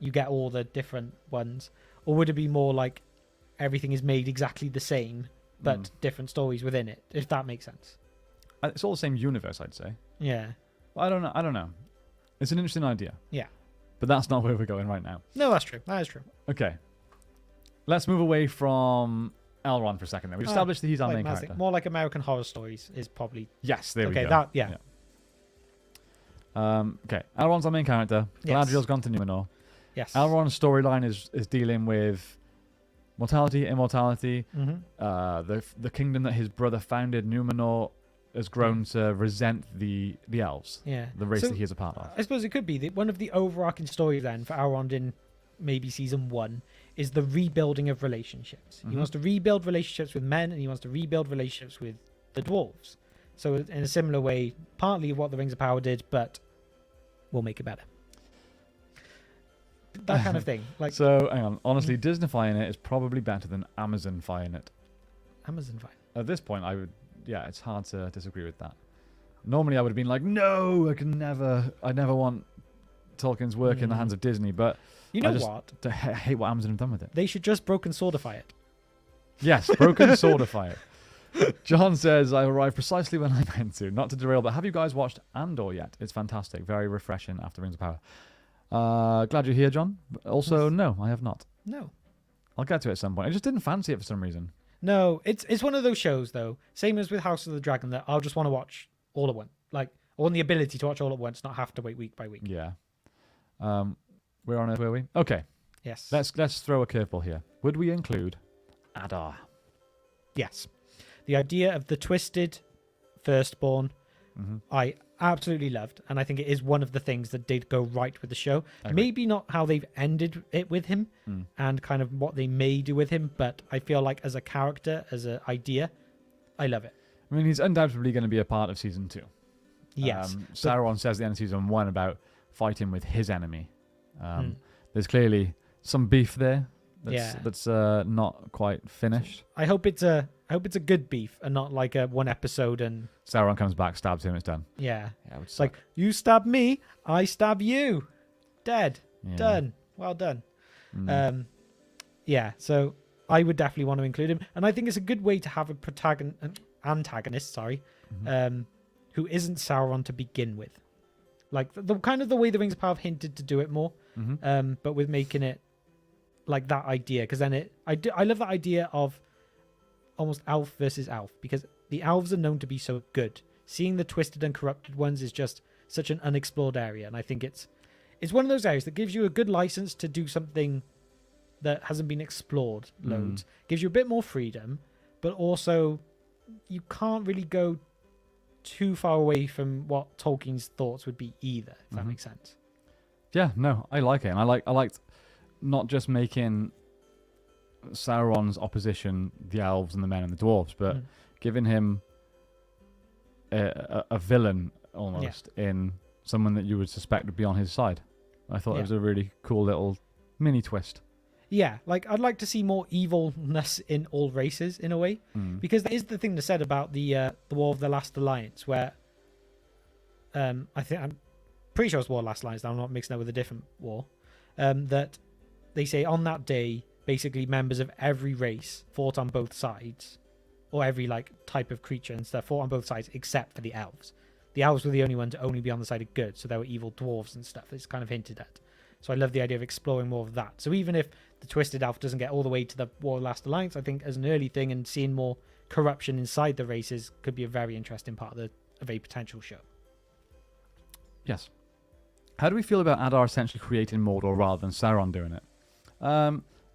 you get all the different ones. Or would it be more like everything is made exactly the same, but different stories within it, if that makes sense? It's all the same universe, I'd say. Yeah. I don't know. It's an interesting idea. Yeah. But that's not where we're going right now. No, that's true. That is true. Okay. Let's move away from Elrond for a second then. We've established that he's our main character. More like American Horror Stories is probably... Yes, there we go. Okay, that, yeah. Okay, Elrond's our main character. Yes. Galadriel's gone to Numenor. Yes. Elrond's storyline is dealing with mortality, immortality. The kingdom that his brother founded, Numenor, has grown to resent the elves. Yeah. The race that he is a part of. I suppose it could be that one of the overarching stories then for Elrond in maybe season 1 is the rebuilding of relationships. He wants to rebuild relationships with men, and he wants to rebuild relationships with the dwarves. So in a similar way, partly what the Rings of Power did, but we'll make it better. That kind of thing. Like, so, hang on. Honestly, Disneyfying it is probably better than Amazonfying it. Amazon fine. At this point, I would... yeah, it's hard to disagree with that. Normally, I would have been like, no, I never want Tolkien's work in the hands of Disney. But You know I just what? I hate what Amazon have done with it. They should just Broken Swordify it. Yes, Broken Swordify it. John says, I arrived precisely when I meant to. Not to derail, but have you guys watched Andor yet? It's fantastic. Very refreshing after Rings of Power. Glad you're here, John. But also, no, I have not. No. I'll get to it at some point. I just didn't fancy it for some reason. No, it's one of those shows, though. Same as with House of the Dragon, that I'll just want to watch all at once. Like, I want the ability to watch all at once, not have to wait week by week. Yeah. Where on earth were we? Okay. Yes. Let's throw a curveball here. Would we include Adar? Yes. The idea of the twisted firstborn, I absolutely loved, and I think it is one of the things that did go right with the show. Maybe not how they've ended it with him and kind of what they may do with him, but I feel like as a character, as an idea, I love it. I mean, he's undoubtedly going to be a part of season 2. Yes. Sauron says at the end of season 1 about fighting with his enemy. There's clearly some beef there that's not quite finished. I hope it's a good beef and not like a one episode and Sauron comes back, stabs him, it's done. yeah. It's Like, you stab me, I stab you. Dead. Yeah. Done. Well done. Yeah, so I would definitely want to include him. And I think it's a good way to have an antagonist, who isn't Sauron to begin with. Like, the kind of the way the Rings of Power have hinted to do it more, but with making it like that idea. Because then I love that idea of almost elf versus elf, because the elves are known to be so good. Seeing the twisted and corrupted ones is just such an unexplored area, and I think it's one of those areas that gives you a good license to do something that hasn't been explored loads. Gives you a bit more freedom, but also you can't really go too far away from what Tolkien's thoughts would be either, if that makes sense. Yeah, no, I like it. And I liked not just making Sauron's opposition the elves and the men and the dwarves, but giving him a villain almost in someone that you would suspect would be on his side. I thought it was a really cool little mini twist. Yeah, like, I'd like to see more evilness in all races in a way, because that is the thing that's said about the War of the Last Alliance, where I'm pretty sure it's War of the Last Alliance. I'm not mixing it with a different war. That they say on that day, basically members of every race fought on both sides, or every like type of creature and stuff fought on both sides except for the elves. The elves were the only ones to only be on the side of good, so there were evil dwarves and stuff. It's kind of hinted at. So I love the idea of exploring more of that. So even if the twisted elf doesn't get all the way to the War of the Last Alliance, I think as an early thing and seeing more corruption inside the races could be a very interesting part of a potential show. Yes. How do we feel about Adar essentially creating Mordor rather than Sauron doing it?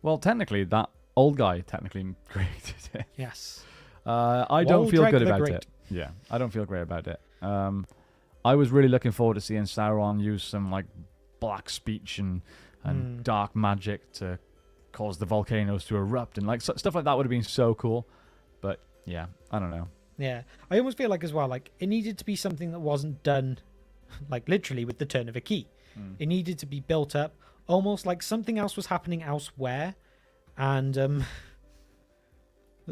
Well, technically, that old guy technically created it. Yes. I don't feel Waldreg good the about Great. it. Yeah, I don't feel great about it. I was really looking forward to seeing Sauron use some like black speech and dark magic to cause the volcanoes to erupt, and like stuff like that would have been so cool. But yeah, I don't know. Yeah, I almost feel like as well, like it needed to be something that wasn't done like literally with the turn of a key. It needed to be built up almost like something else was happening elsewhere, and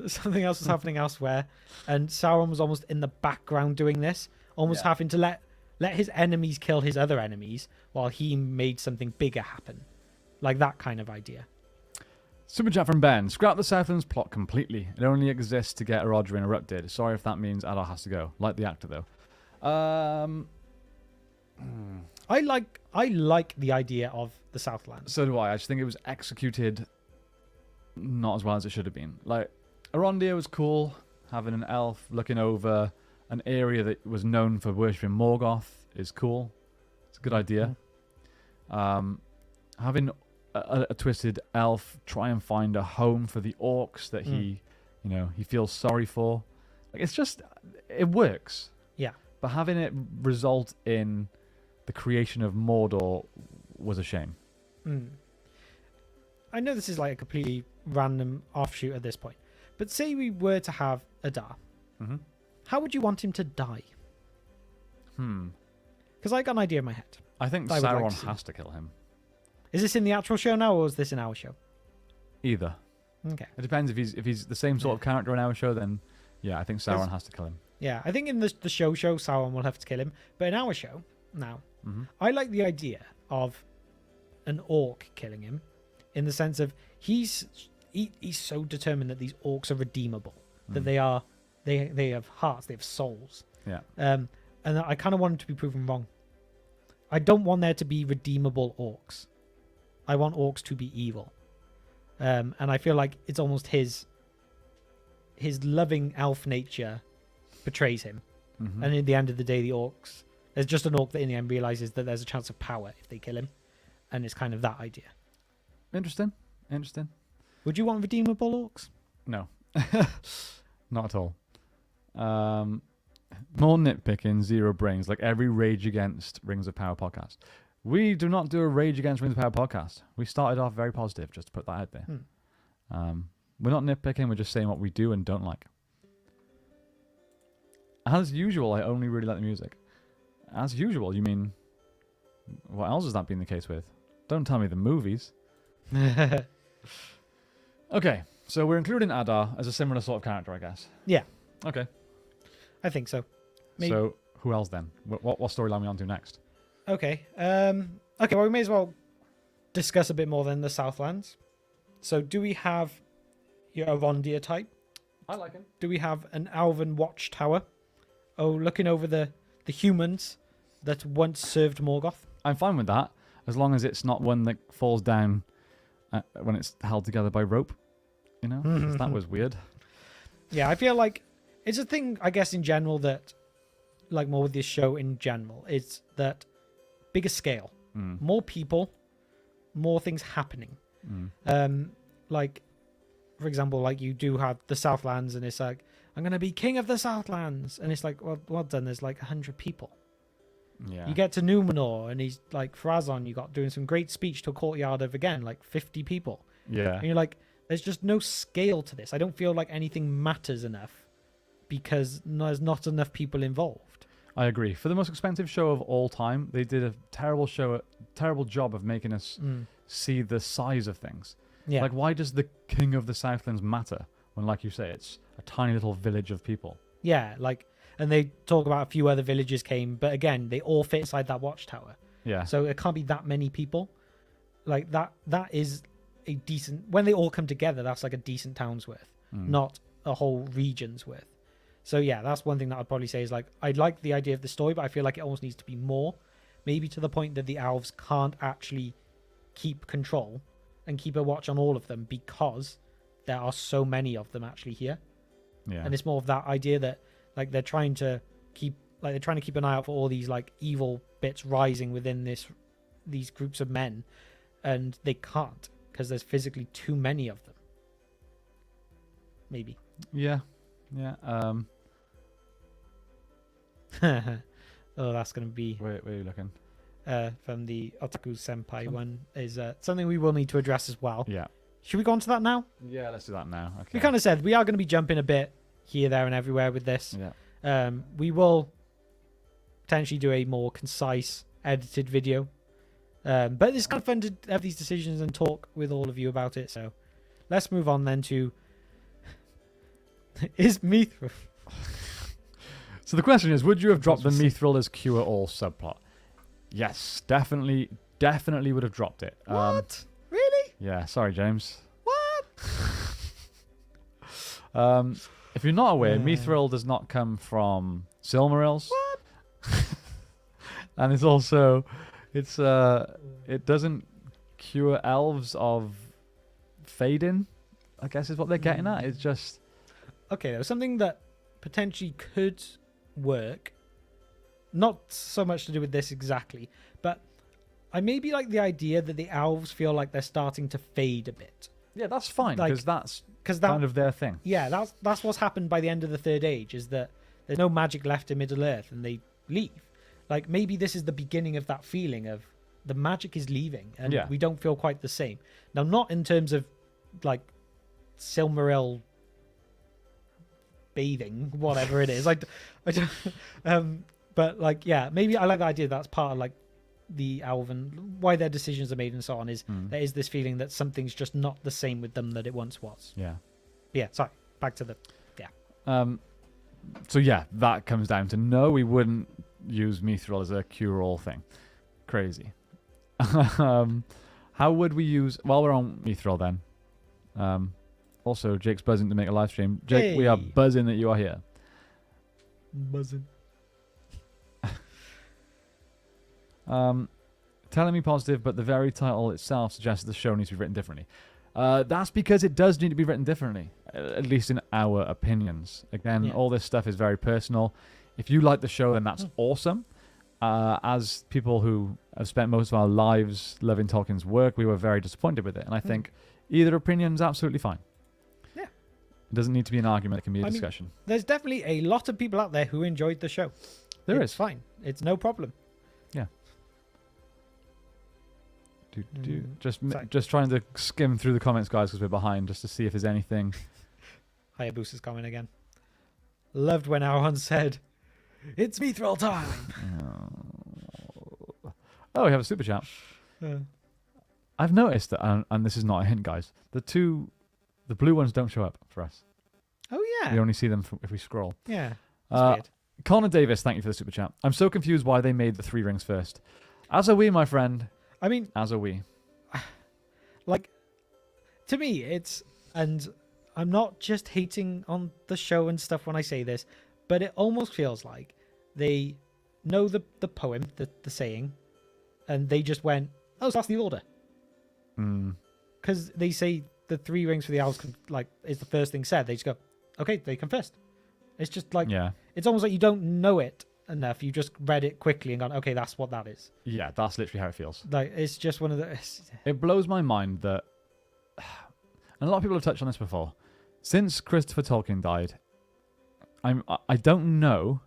something else was happening elsewhere, and Sauron was almost in the background doing this, almost having to let his enemies kill his other enemies while he made something bigger happen. Like that kind of idea. Super chat from Ben. Scrap the Southlands plot completely. It only exists to get Erodra interrupted. Sorry if that means Adar has to go. Like the actor though. I like the idea of the Southlands. So do I. I just think it was executed not as well as it should have been. Like, Arondir was cool, having an elf looking over an area that was known for worshipping Morgoth is cool. It's a good idea. Having a twisted elf try and find a home for the orcs that he feels sorry for. Like, it's just, it works. Yeah. But having it result in the creation of Mordor was a shame. I know this is like a completely random offshoot at this point, but say we were to have Adar. How would you want him to die? Because I got an idea in my head. I think I would like Sauron to see. has to kill him. Is this in the actual show now, or is this in our show? Either. Okay. It depends if he's the same sort of character in our show, then Yeah, I think Sauron has to kill him. Yeah, I think in the show, Sauron will have to kill him. But in our show, now, Mm-hmm. I like the idea of an orc killing him in the sense of he's so determined that these orcs are redeemable, that they have hearts, they have souls. Yeah. And I kind of want him to be proven wrong. I don't want there to be redeemable orcs. I want orcs to be evil. And I feel like it's almost his loving elf nature betrays him. Mm-hmm. And in the end of the day, the orcs, there's just an orc that in the end realizes that there's a chance of power if they kill him. And it's kind of that idea. Interesting. Would you want redeemable orcs? No, not at all. More nitpicking, zero brains, like every Rage Against Rings of Power podcast. We do not do a Rage Against Rings of Power podcast. We started off very positive, just to put that out there. We're not nitpicking, we're just saying what we do and don't like. As usual, I only really like the music. As usual, you mean... What else has that been the case with? Don't tell me the movies. Okay, so we're including Adar as a similar sort of character, I guess. Yeah. Okay. I think so. Maybe. So, who else then? What storyline are we on to next? Okay. Okay, well, we may as well discuss a bit more than the Southlands. So, do we have your Arondir type? I like him. Do we have an Alvin watchtower? Oh, looking over the humans that once served Morgoth? I'm fine with that, as long as it's not one that falls down when it's held together by rope. You know? 'Cause that was weird. Yeah, I feel like it's a thing, I guess, in general that, like more with this show in general, is that bigger scale, more people, more things happening. Like, for example, like you do have the Southlands, and it's like, I'm going to be king of the Southlands. And it's like, well done, there's like 100 people. Yeah. You get to Numenor, and he's like, Farazon, you got doing some great speech to a courtyard of, again, like 50 people. Yeah. And you're like, there's just no scale to this. I don't feel like anything matters enough because there's not enough people involved. I agree. For the most expensive show of all time, they did a terrible job of making us see the size of things. Yeah. Like, why does the king of the Southlands matter when, like you say, it's a tiny little village of people? Yeah, like, and they talk about a few other villages came, but again, they all fit inside that watchtower. Yeah. So it can't be that many people. Like, that is a decent... When they all come together, that's like a decent town's worth, not a whole region's worth. So yeah, that's one thing that I'd probably say is like, I like the idea of the story, but I feel like it almost needs to be more. Maybe to the point that the elves can't actually keep control and keep a watch on all of them because there are so many of them actually here. Yeah. And it's more of that idea that like they're trying to keep an eye out for all these like evil bits rising within these groups of men, and they can't because there's physically too many of them. Maybe. Yeah. Oh, that's going to be Where are you looking? from the Otaku Senpai one is something we will need to address as well. Yeah. Should we go on to that now? Yeah, let's do that now. Okay. We kind of said we are going to be jumping a bit here, there, and everywhere with this. Yeah. We will potentially do a more concise, edited video. But it's kind of fun to have these decisions and talk with all of you about it. So let's move on then to is Mithril. So the question is, would you have dropped the Mithril as cure-all subplot? Yes, definitely would have dropped it. What? Really? Yeah, sorry, James. What? If you're not aware, Mithril does not come from Silmarils. What? And it's also, it doesn't cure elves of Fading, I guess is what they're getting at. It's just... Okay, there was something that potentially could work. Not so much to do with this exactly, but I maybe like the idea that the elves feel like they're starting to fade a bit. Yeah, that's fine, Like, because that's that, kind of their thing. Yeah, that's what's happened by the end of the Third Age, is that there's no magic left in Middle-earth and they leave. Like, maybe this is the beginning of that feeling of the magic is leaving and we don't feel quite the same. Now, not in terms of, like, Silmaril bathing, whatever it is. I don't, but, like, yeah, maybe I like the idea that's part of, like, the Elven, why their decisions are made and so on, is there is this feeling that something's just not the same with them that it once was. Yeah. Yeah, sorry, back to the... Yeah. So yeah, that comes down to no, we wouldn't use Mithril as a cure-all thing. Crazy. How would we use... While we're on Mithril then. Also, Jake's buzzing to make a live stream. Jake, we are Hey. buzzing that you are here. Buzzing. Telling me positive, but the very title itself suggests the show needs to be written differently. That's because it does need to be written differently, at least in our opinions. Again, Yeah. all this stuff is very personal. If you like the show, then that's awesome. As people who have spent most of our lives loving Tolkien's work, we were very disappointed with it. And I think either opinion's absolutely fine. Yeah. It doesn't need to be an argument. It can be a I mean, discussion. There's definitely a lot of people out there who enjoyed the show. There It's is. fine. It's no problem. Sorry. Just trying to skim through the comments, guys, because we're behind, just to see if there's anything. Hayabusa's comment again. Loved when Aaron said, "It's Mithril time." Oh, we have a super chat. I've noticed that, and this is not a hint, guys. The blue ones don't show up for us. Oh yeah. We only see them if we scroll. Yeah. That's weird. Connor Davis, thank you for the super chat. I'm so confused why they made the 3 rings first. As are we, my friend. I mean, As are we. like, to me, it's, and I'm not just hating on the show and stuff when I say this, but it almost feels like they know the poem, the saying, and they just went, "Oh, so that's the order." Because they say the 3 rings for the owls, is the first thing said. They just go, "Okay, they come first." It's just like, Yeah. it's almost like you don't know it enough. You just read it quickly and gone, "Okay, that's what that is." Yeah, that's literally how it feels. Like, it's just one of the. It blows my mind that, and a lot of people have touched on this before, since Christopher Tolkien died, I don't know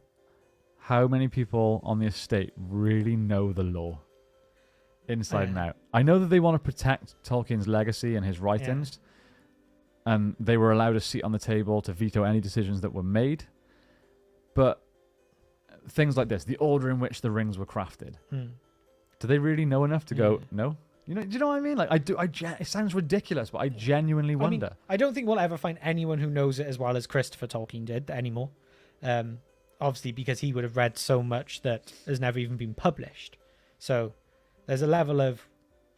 how many people on the estate really know the lore inside and out. I know that they want to protect Tolkien's legacy and his writings, and they were allowed a seat on the table to veto any decisions that were made, but things like this, the order in which the rings were crafted, do they really know enough to go, no? Do you know what I mean? Like, it sounds ridiculous, but I genuinely wonder. I don't think we'll ever find anyone who knows it as well as Christopher Tolkien did anymore. Obviously, because he would have read so much that has never even been published. So there's a level of,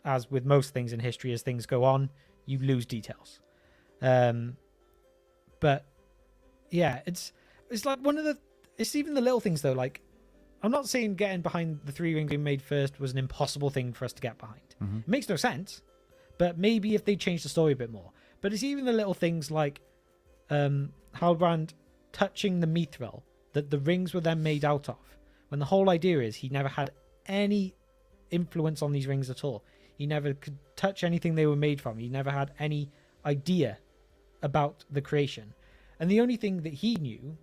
as with most things in history, as things go on, you lose details. But yeah, it's like it's even the little things though. Like, I'm not saying getting behind the 3 rings being made first was an impossible thing for us to get behind. It makes no sense, but maybe if they changed the story a bit more. But it's even the little things like Halbrand touching the Mithril that the rings were then made out of, when the whole idea is he never had any influence on these rings at all. He never could touch anything they were made from. He never had any idea about the creation. And the only thing that he knew,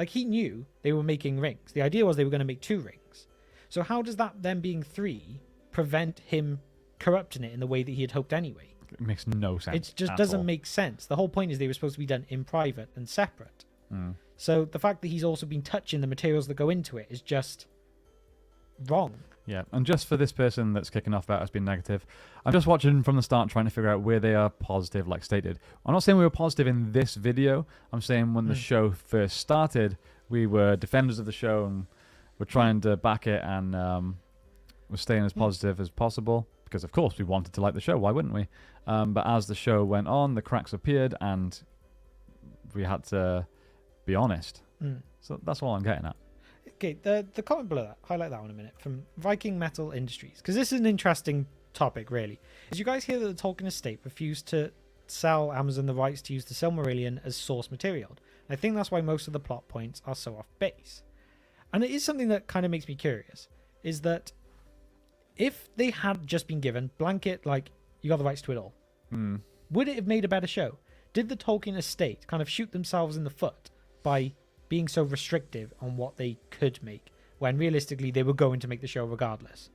he knew they were making rings. The idea was they were going to make 2 rings. So how does that then being 3 prevent him corrupting it in the way that he had hoped anyway? It makes no sense. It just doesn't make sense. The whole point is they were supposed to be done in private and separate. So the fact that he's also been touching the materials that go into it is just wrong. Yeah, and just for this person that's kicking off about us being negative, I'm just watching from the start trying to figure out where they are positive, like stated. I'm not saying we were positive in this video. I'm saying when the show first started, we were defenders of the show and we're trying to back it, and we're staying as positive as possible because, of course, we wanted to like the show. Why wouldn't we? But as the show went on, the cracks appeared and we had to be honest. So that's all I'm getting at. Okay, the comment below that, highlight that one a minute, from Viking Metal Industries, because this is an interesting topic, really. Did you guys hear that the Tolkien estate refused to sell Amazon the rights to use the Silmarillion as source material? I think that's why most of the plot points are so off base. And it is something that kind of makes me curious, is that if they had just been given blanket, you got the rights to it all, would it have made a better show? Did the Tolkien estate kind of shoot themselves in the foot by being so restrictive on what they could make, when realistically they were going to make the show regardless?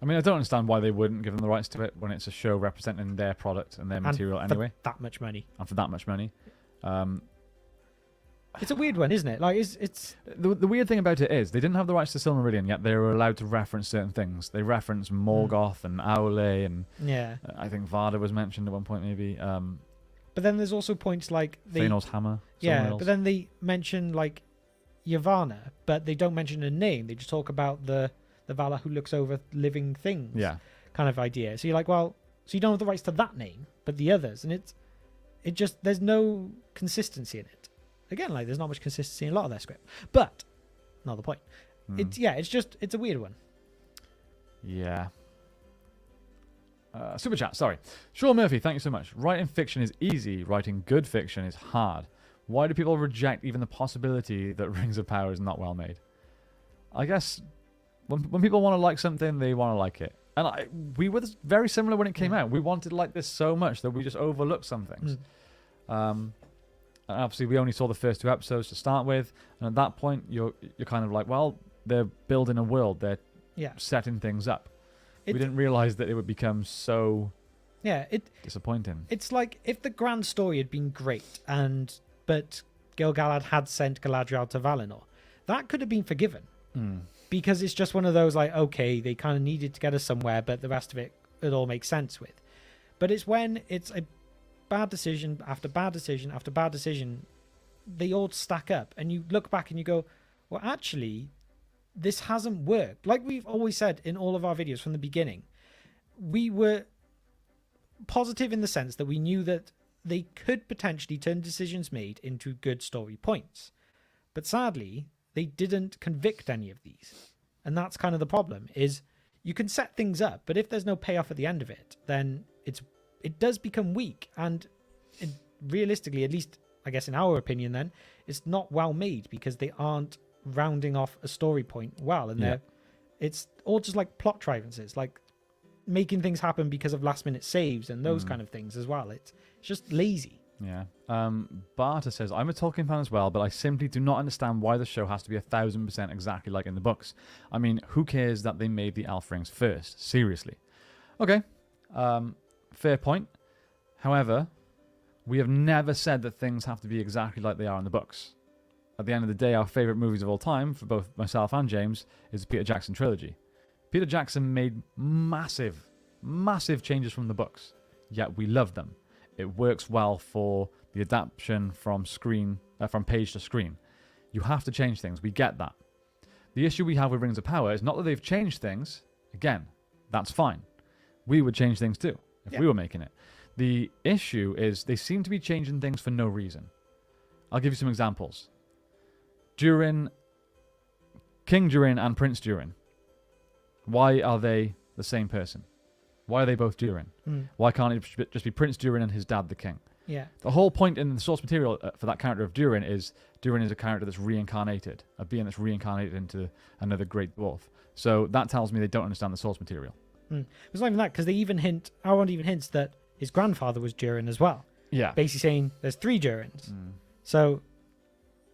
I mean, I don't understand why they wouldn't give them the rights to it when it's a show representing their product and their material anyway. That much money. And for that much money. It's a weird one, isn't it? It's the weird thing about it is they didn't have the rights to Silmarillion, yet they were allowed to reference certain things. They referenced Morgoth and Aule, and yeah. I think Varda was mentioned at one point maybe. But then there's also points like Thanos' hammer. yeah, but then they mention like Yavanna, but they don't mention a name. They just talk about the Valar who looks over living things. Yeah. Kind of idea. So you're like, well, so you don't have the rights to that name, but the others, and it just there's no consistency in it. Again, like there's not much consistency in a lot of their script. But not the point. It's a weird one. Yeah. Super chat, sorry. Sean Murphy, thank you so much. Writing fiction is easy. Writing good fiction is hard. Why do people reject even the possibility that Rings of Power is not well made? I guess when people want to like something, they want to like it. And we were very similar when it came out. We wanted to like this so much that we just overlooked some things. And obviously, we only saw the first 2 episodes to start with. And at that point, you're kind of like, well, they're building a world. They're setting things up. We didn't realize that it would become so disappointing. It's like if the grand story had been great, but Gil Galad had sent Galadriel to Valinor, that could have been forgiven. Because it's just one of those like, okay, they kind of needed to get us somewhere, but the rest of it all makes sense with. But it's when it's a bad decision after bad decision after bad decision, they all stack up, and you look back and you go, well, actually, this hasn't worked. Like we've always said in all of our videos from the beginning, we were positive in the sense that we knew that they could potentially turn decisions made into good story points. But sadly, they didn't convict any of these. And that's kind of the problem, is you can set things up, but if there's no payoff at the end of it, then it does become weak. And realistically, at least I guess in our opinion then, it's not well made because they aren't rounding off a story point well. And it's all just like plot contrivances, like making things happen because of last minute saves and those kind of things as well. It's just lazy. Yeah. Barter says, I'm a Tolkien fan as well, but I simply do not understand why the show has to be 1,000% exactly like in the books. I mean, who cares that they made the elf rings first? Seriously. Okay. Fair point. However, we have never said that things have to be exactly like they are in the books. At the end of the day, our favourite movies of all time, for both myself and James, is the Peter Jackson trilogy. Peter Jackson made massive, massive changes from the books, yet we love them. It works well for the adaptation from page to screen. You have to change things. We get that. The issue we have with Rings of Power is not that they've changed things. Again, that's fine. We would change things too if we were making it. The issue is they seem to be changing things for no reason. I'll give you some examples. King Durin and Prince Durin. Why are they the same person? Why are they both Durin? Why can't it just be Prince Durin and his dad, the king? Yeah. The whole point in the source material for that character of Durin is a character that's reincarnated, a being that's reincarnated into another great dwarf. So that tells me they don't understand the source material. It's not even that, because Elrond even hints that his grandfather was Durin as well. Yeah. Basically saying there's 3 Durins. So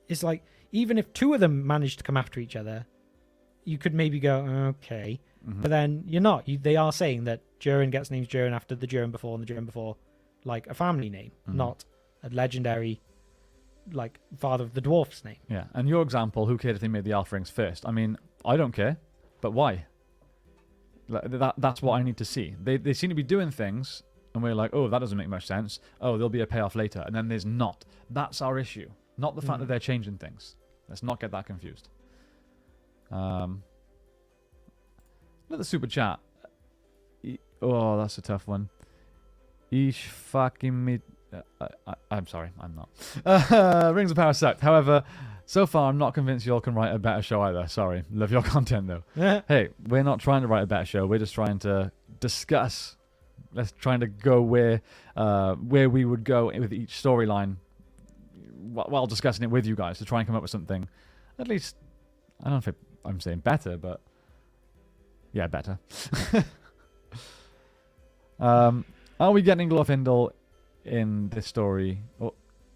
it's like, even if 2 of them managed to come after each other, you could maybe go, okay. But then you're not. They are saying that Durin gets named Durin after the Durin before and the Durin before, like a family name, not a legendary, like, father of the dwarf's name. Yeah, and your example, who cared if they made the elf rings first? I mean, I don't care, but why? That's what I need to see. They seem to be doing things, and we're like, oh, that doesn't make much sense. Oh, there'll be a payoff later, and then there's not. That's our issue, not the fact that they're changing things. Let's not get that confused. Another super chat. Oh, that's a tough one. Ish fucking me. I'm sorry, I'm not. Rings of Power sucked. However, so far I'm not convinced y'all can write a better show either. Sorry. Love your content though. Hey, we're not trying to write a better show. We're just trying to discuss. Let's trying to go where we would go with each storyline while discussing it with you guys to try and come up with something. At least, I don't know if I'm saying better, but yeah, better. Are we getting Glorfindel in this story,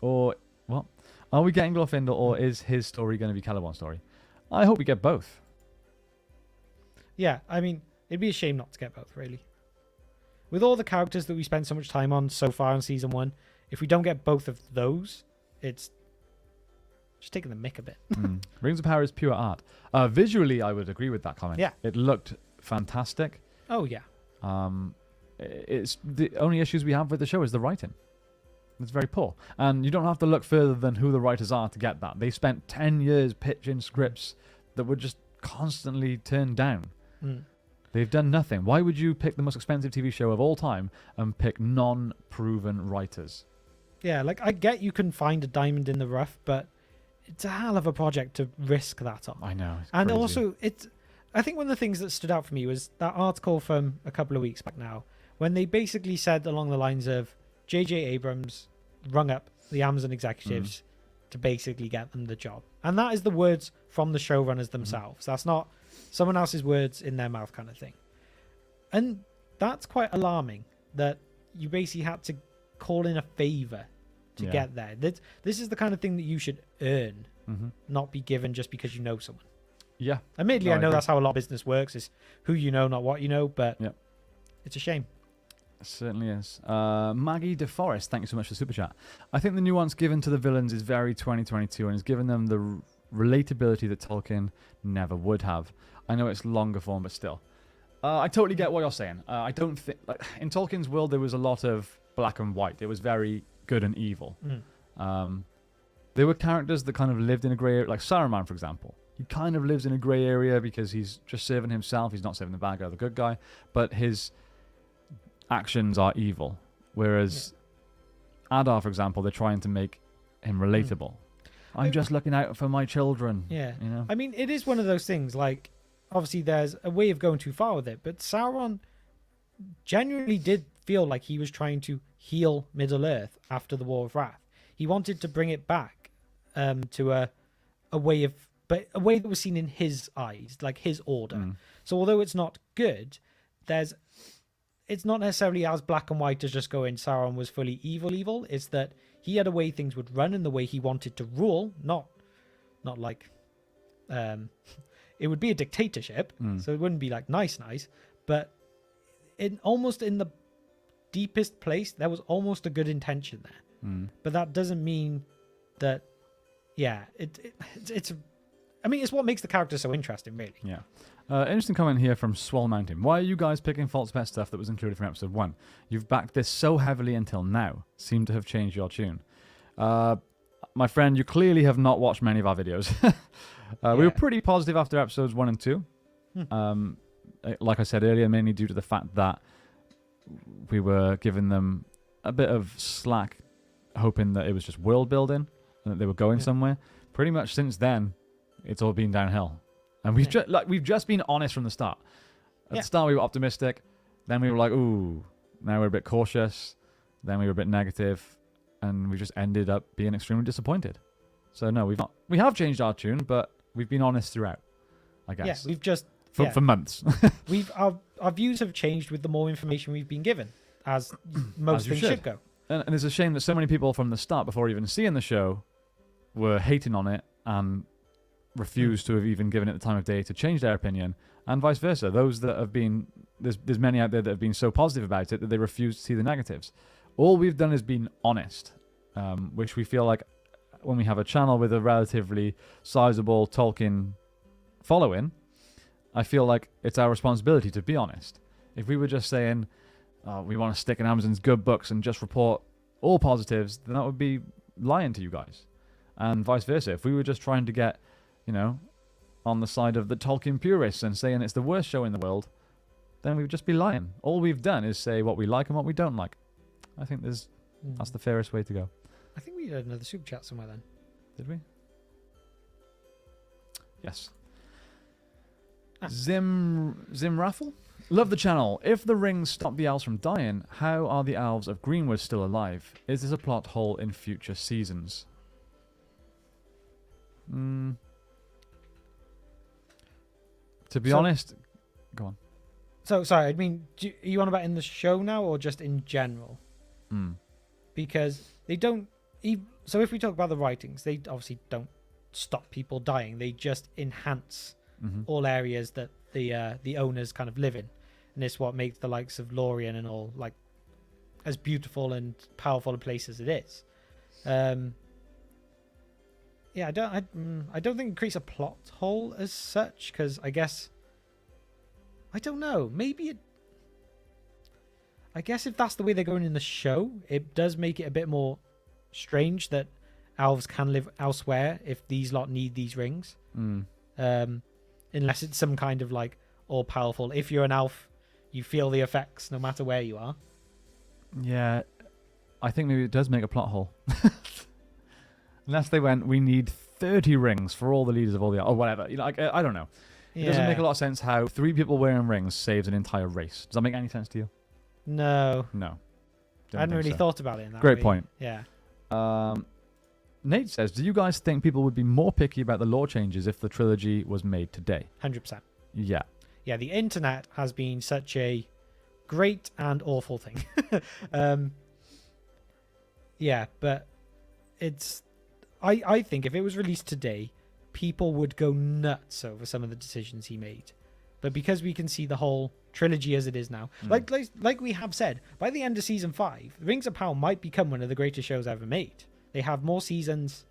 or what? Are we getting Glorfindel, or is his story going to be Celebron's story? I hope we get both. Yeah, I mean, it'd be a shame not to get both, really. With all the characters that we spent so much time on so far in season 1, if we don't get both of those, it's just taking the mick a bit. Rings of Power is pure art. Visually, I would agree with that comment. Yeah. It looked fantastic. Oh, yeah. It's the only issues we have with the show is the writing. It's very poor. And you don't have to look further than who the writers are to get that. They spent 10 years pitching scripts that were just constantly turned down. Mm. They've done nothing. Why would you pick the most expensive TV show of all time and pick non-proven writers? Yeah, like I get you can find a diamond in the rough, but it's a hell of a project to risk that on. I know. It's And crazy. also, I think one of the things that stood out for me was that article from a couple of weeks back now, when they basically said along the lines of J.J. Abrams rung up the Amazon executives to basically get them the job. And that is the words from the showrunners themselves. That's not someone else's words in their mouth kind of thing. And that's quite alarming that you basically had to call in a favor to Yeah. get there. This is the kind of thing that you should earn, not be given just because you know someone. Yeah. Admittedly, No, I I know agree. that's how a lot of business works, is who you know, not what you know, but Yep. it's a shame. It certainly is. Maggie DeForest, thank you so much for the super chat. I think the nuance given to the villains is very 2022 and has given them the relatability that Tolkien never would have. I know it's longer form, but still. I totally get what you're saying. I don't think... Like, in Tolkien's world, there was a lot of black and white. It was very good and evil. There were characters that kind of lived in a grey area, like Saruman, for example. He kind of lives in a grey area because he's just serving himself. He's not serving the bad guy or the good guy. But his actions are evil. Whereas Adar, for example, they're trying to make him relatable. I'm just looking out for my children. Yeah. You know? I mean, it is one of those things, like, obviously there's a way of going too far with it, but Sauron genuinely did feel like he was trying to heal Middle-earth after the War of Wrath. He wanted to bring it back to a way of... But a way that was seen in his eyes, like his order. So although it's not good, it's not necessarily as black and white as just going Sauron was fully evil. It's that he had a way things would run and the way he wanted to rule, not like it would be a dictatorship, so it wouldn't be like nice, but almost in the deepest place there was almost a good intention there. But that doesn't mean that it's I mean, it's what makes the character so interesting, really. Yeah. Interesting comment here from Swell Mountain. Why are you guys picking False Pet stuff that was included from episode 1? You've backed this so heavily until now. Seem to have changed your tune. My friend, you clearly have not watched many of our videos. We were pretty positive after episodes 1 and 2. Like I said earlier, mainly due to the fact that we were giving them a bit of slack, hoping that it was just world building and that they were going somewhere. Pretty much since then, it's all been downhill. And we've just been honest from the start. At the start, we were optimistic. Then we were like, ooh. Now we're a bit cautious. Then we were a bit negative. And we just ended up being extremely disappointed. So, no, we have changed our tune, but we've been honest throughout, I guess. Yeah, we've just... For months. Our views have changed with the more information we've been given, as most things should go. And it's a shame that so many people from the start, before even seeing the show, were hating on it and refused to have even given it the time of day to change their opinion, and vice versa. Those that have been... There's many out there that have been so positive about it that they refuse to see the negatives. All we've done is been honest, which we feel like when we have a channel with a relatively sizable Tolkien following, I feel like it's our responsibility to be honest. If we were just saying, we want to stick in Amazon's good books and just report all positives, then that would be lying to you guys. And vice versa. If we were just trying to get, on the side of the Tolkien purists and saying it's the worst show in the world, then we would just be lying. All we've done is say what we like and what we don't like. I think that's the fairest way to go. I think we had another super chat somewhere then. Did we? Yes. Zim Raffle? Love the channel. If the rings stop the elves from dying, how are the elves of Greenwood still alive? Is this a plot hole in future seasons? To be honest... Go on. So, sorry, I mean, are you on about in the show now or just in general? Because they don't... So if we talk about the writings, they obviously don't stop people dying. They just enhance all areas that the owners kind of live in. And it's what makes the likes of Lorien and all like as beautiful and powerful a place as it is. Yeah, I don't think it creates a plot hole as such, because I guess I don't know. Maybe I guess if that's the way they're going in the show, it does make it a bit more strange that elves can live elsewhere if these lot need these rings. Unless it's some kind of like all powerful. If you're an elf, you feel the effects no matter where you are. Yeah, I think maybe it does make a plot hole. Unless they went, we need 30 rings for all the leaders of all the... Or whatever. You know, I don't know. It doesn't make a lot of sense how 3 people wearing rings saves an entire race. Does that make any sense to you? No. No. I hadn't really thought about it in that Great way. point. Yeah. Nate says, do you guys think people would be more picky about the lore changes if the trilogy was made today? 100%. Yeah. Yeah, the internet has been such a great and awful thing. Yeah, but it's... I think if it was released today, people would go nuts over some of the decisions he made. But because we can see the whole trilogy as it is now, like we have said, by the end of season 5, Rings of Power might become one of the greatest shows ever made. They have more seasons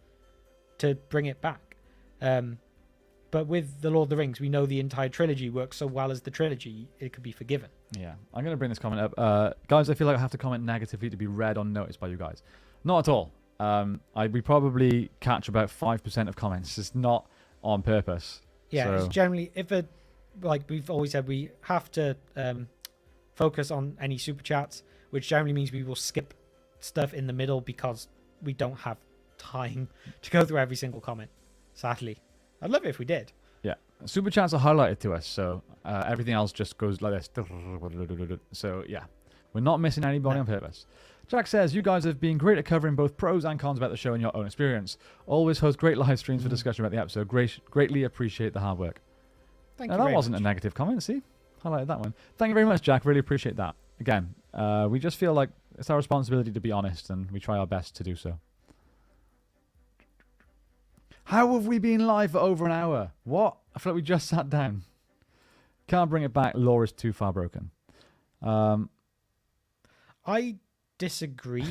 to bring it back. But with The Lord of the Rings, we know the entire trilogy works so well as the trilogy, it could be forgiven. Yeah. I'm going to bring this comment up. Guys, I feel like I have to comment negatively to be read or noticed by you guys. Not at all. We probably catch about 5% of comments. It's not on purpose. Yeah, so. It's generally, like we've always said, we have to focus on any super chats, which generally means we will skip stuff in the middle because we don't have time to go through every single comment. Sadly, I'd love it if we did. Yeah, super chats are highlighted to us, so everything else just goes like this. So yeah, we're not missing anybody on purpose. Jack says, you guys have been great at covering both pros and cons about the show in your own experience. Always host great live streams for discussion about the episode. Greatly appreciate the hard work. Thank now, you that very wasn't much. a negative comment, see? Highlighted that one. Thank you very much, Jack. Really appreciate that. Again, we just feel like it's our responsibility to be honest, and we try our best to do so. How have we been live for over an hour? What? I feel like we just sat down. Can't bring it back. Lore is too far broken. I disagree.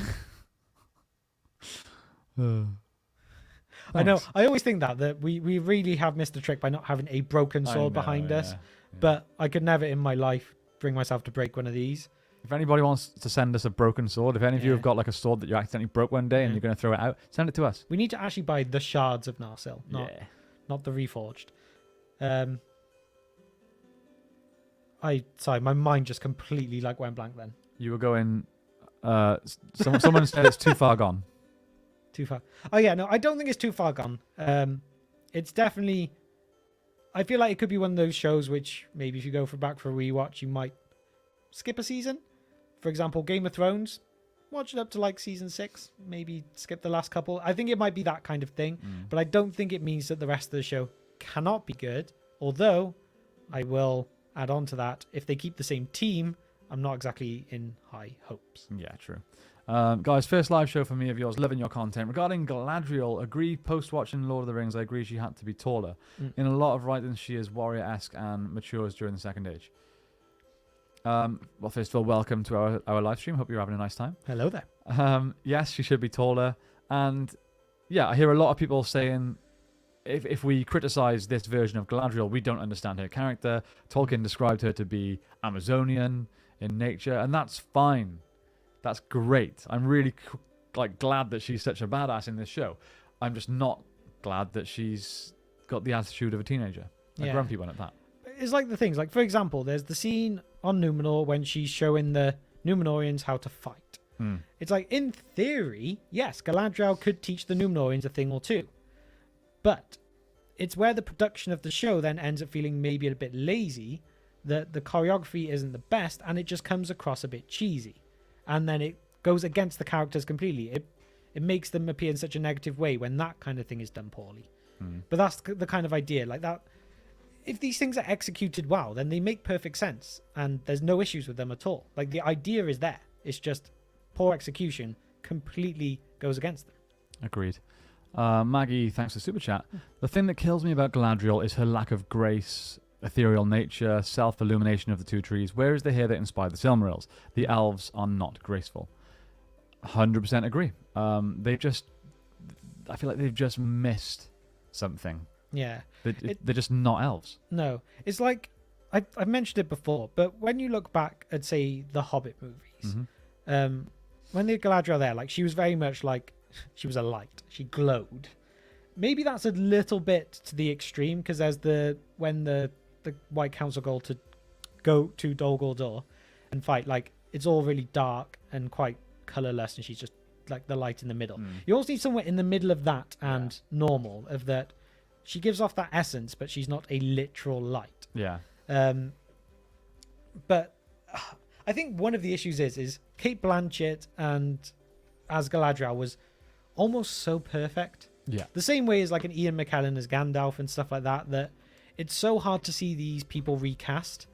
I know. I always think that we really have missed the trick by not having a broken sword behind us. Yeah. But I could never in my life bring myself to break one of these. If anybody wants to send us a broken sword, if any of you have got like a sword that you accidentally broke one day and you're going to throw it out, send it to us. We need to actually buy the shards of Narsil, not the reforged. Sorry, my mind just completely like went blank then. You were going. Someone said it's too far gone. Too far. Oh yeah, no, I don't think it's too far gone. It's definitely. I feel like it could be one of those shows which maybe if you go back for a rewatch, you might skip a season. For example, Game of Thrones. Watch it up to like season 6. Maybe skip the last couple. I think it might be that kind of thing. But I don't think it means that the rest of the show cannot be good. Although, I will add on to that. If they keep the same team, I'm not exactly in high hopes. Yeah, true. Guys, first live show for me of yours. Loving your content. Regarding Galadriel, agree post-watching Lord of the Rings, I agree she had to be taller. In a lot of writings, she is warrior-esque and matures during the Second Age. Well, first of all, welcome to our live stream. Hope you're having a nice time. Hello there. Yes, she should be taller. And yeah, I hear a lot of people saying if we criticize this version of Galadriel, we don't understand her character. Tolkien described her to be Amazonian in nature, and that's fine. That's great. I'm really glad that she's such a badass in this show. I'm just not glad that she's got the attitude of a teenager. A grumpy one at that. It's like the things, like for example, there's the scene on Numenor when she's showing the Numenorians how to fight. It's like, in theory, yes, Galadriel could teach the Numenorians a thing or two. But it's where the production of the show then ends up feeling maybe a bit lazy, that the choreography isn't the best, and it just comes across a bit cheesy. And then it goes against the characters completely. It makes them appear in such a negative way when that kind of thing is done poorly. But that's the kind of idea, like that. If these things are executed well, then they make perfect sense, and there's no issues with them at all. Like, the idea is there. It's just poor execution completely goes against them. Agreed. Maggie, thanks for Super Chat. The thing that kills me about Galadriel is her lack of grace, ethereal nature, self-illumination of the two trees. Where is the hair that inspired the Silmarils? The elves are not graceful. 100% agree. I feel like they've just missed something. Yeah. They're just not elves. No. It's like, I've mentioned it before, but when you look back at, say, the Hobbit movies, when the Galadriel there, like, she was very much like she was a light. She glowed. Maybe that's a little bit to the extreme, because there's when the White Council go to Dol Guldur and fight, like, it's all really dark and quite colorless, and she's just like the light in the middle. You almost need somewhere in the middle of that and normal, of that she gives off that essence, but she's not a literal light. Yeah. But I think one of the issues is Kate Blanchett and as Galadriel was almost so perfect. Yeah. The same way as like an Ian McKellen as Gandalf and stuff like that, that it's so hard to see these people recast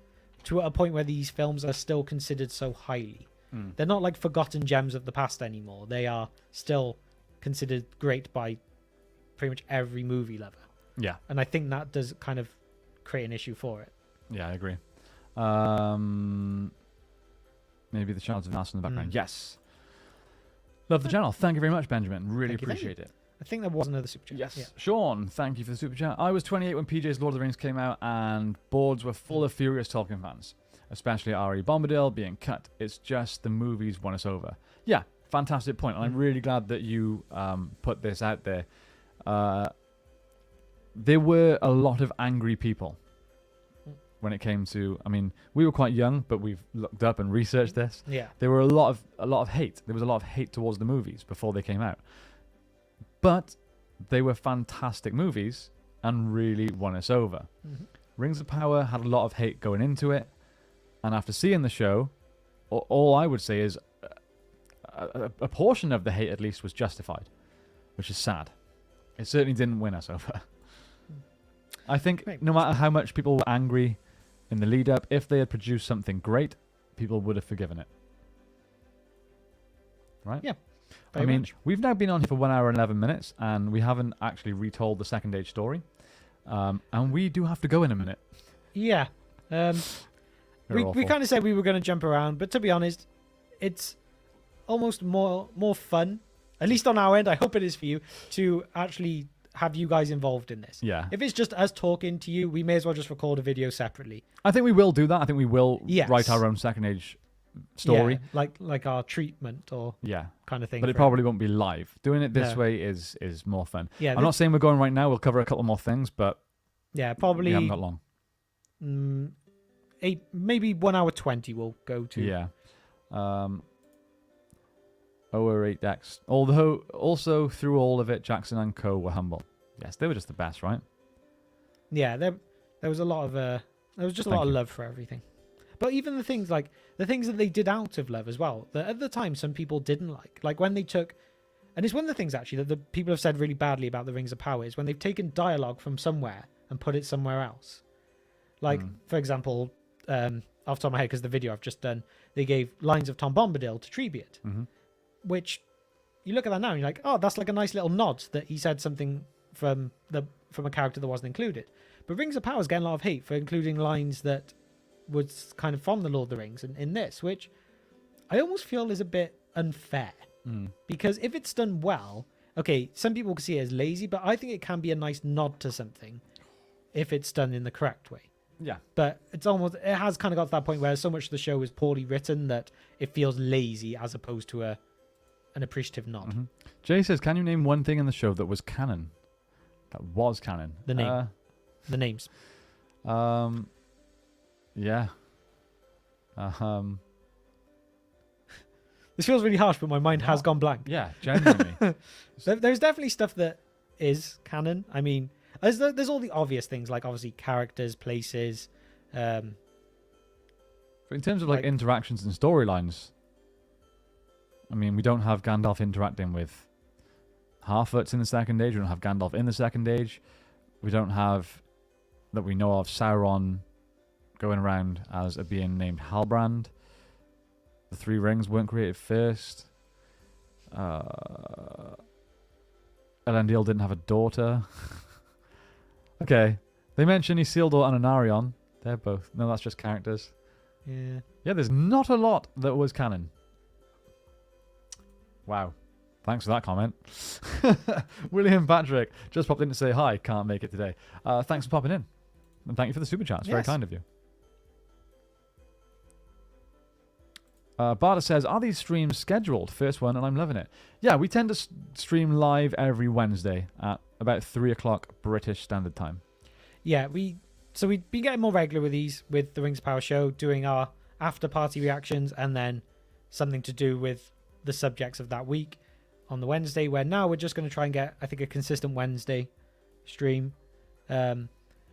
to a point where these films are still considered so highly. They're not like forgotten gems of the past anymore. They are still considered great by pretty much every movie lover. Yeah. And I think that does kind of create an issue for it. Yeah, I agree. Maybe the shouts of Nas in the background. Yes. Love the channel. Thank you very much, Benjamin. Really appreciate it. I think there was another super chat. Yes. Yeah. Sean, thank you for the super chat. I was 28 when PJ's Lord of the Rings came out, and boards were full of furious Tolkien fans, especially R.E. Bombadil being cut. It's just the movies won us over. Yeah, fantastic point. And I'm really glad that you put this out there. There were a lot of angry people when it came to, I mean, we were quite young, but we've looked up and researched this. Yeah. There were a lot of hate. There was a lot of hate towards the movies before they came out. But they were fantastic movies and really won us over. Rings of Power had a lot of hate going into it. And after seeing the show, all I would say is a portion of the hate at least was justified, which is sad. It certainly didn't win us over. I think no matter how much people were angry in the lead up, if they had produced something great, people would have forgiven it. Right? Yeah. I mean, we've now been on here for 1 hour and 11 minutes, and we haven't actually retold the Second Age story. And we do have to go in a minute. Yeah. We kind of said we were going to jump around, but to be honest, it's almost more fun, at least on our end, I hope it is for you, to actually have you guys involved in this. Yeah. If it's just us talking to you, we may as well just record a video separately. I think we will do that. I think we will Yes. write our own Second Age story. Yeah, like our treatment or Yeah. kind of thing. But it probably won't be live. Doing it this way is more fun. Yeah, I'm not saying we're going right now. We'll cover a couple more things, but yeah, probably we haven't got long. Maybe 1 hour 20 we'll go to. Yeah. OR8X. Although, also through all of it, Jackson and co were humble. Yes, they were just the best, right? Yeah, there was a lot of there was just a lot of love for everything. But even the things that they did out of love as well, that at the time some people didn't like when they took, and it's one of the things actually that the people have said really badly about the Rings of Power is when they've taken dialogue from somewhere and put it somewhere else. Like, for example, off the top of my head, because the video I've just done, they gave lines of Tom Bombadil to Treebeard, which you look at that now and you're like, oh, that's like a nice little nod that he said something from a character that wasn't included. But Rings of Power is getting a lot of hate for including lines that was kind of from the Lord of the Rings in this, which I almost feel is a bit unfair. Because if it's done well, okay, some people can see it as lazy, but I think it can be a nice nod to something if it's done in the correct way. Yeah. But it has kind of got to that point where so much of the show is poorly written that it feels lazy as opposed to an appreciative nod. Jay says, can you name one thing in the show that was canon? That was canon. The name. The names. Yeah. This feels really harsh, but my mind has gone blank. Yeah, genuinely. There's definitely stuff that is canon. I mean, there's all the obvious things, like obviously characters, places. In terms of like interactions and storylines, I mean, we don't have Gandalf interacting with Harfoots in the Second Age. We don't have Gandalf in the Second Age. We don't have, that we know of, Sauron going around as a being named Halbrand. The Three Rings weren't created first. Elendil didn't have a daughter. Okay. They mention Isildur and Anarion. They're both... No, that's just characters. Yeah. Yeah, there's not a lot that was canon. Wow. Thanks for that comment. William Patrick just popped in to say hi. Can't make it today. Thanks for popping in. And thank you for the super chat. It's very kind of you. Barter says, are these streams scheduled? First one, and I'm loving it. Yeah, we tend to stream live every Wednesday at about 3 o'clock British Standard Time. Yeah, we've been getting more regular with these, with the Rings of Power show, doing our after-party reactions, and then something to do with the subjects of that week on the Wednesday, where now we're just going to try and get, I think, a consistent Wednesday stream.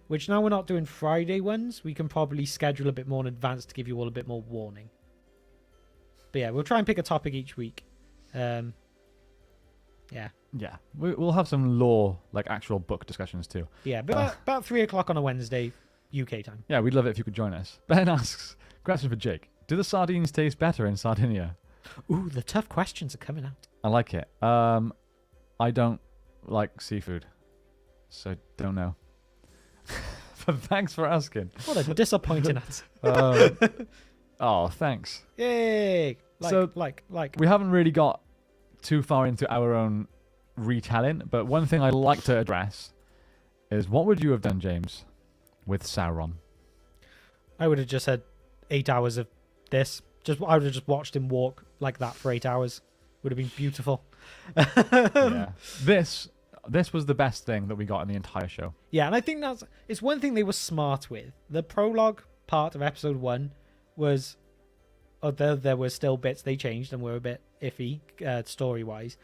Which now we're not doing Friday ones. We can probably schedule a bit more in advance to give you all a bit more warning. But yeah, we'll try and pick a topic each week. Yeah. Yeah, we'll have some lore, like actual book discussions too. Yeah, but about 3 o'clock on a Wednesday, UK time. Yeah, we'd love it if you could join us. Ben asks, question for Jake. Do the sardines taste better in Sardinia? Ooh, the tough questions are coming out. I like it. I don't like seafood, so don't know. But thanks for asking. What a disappointing answer. Oh, thanks. Yay! Like. We haven't really got too far into our own retelling, but one thing I'd like to address is, what would you have done, James, with Sauron? I would have just had 8 hours of this. I would have just watched him walk like that for 8 hours. Would have been beautiful. Yeah. This was the best thing that we got in the entire show. Yeah, and I think it's one thing they were smart with. The prologue part of episode 1 was, although there were still bits they changed and were a bit iffy story-wise,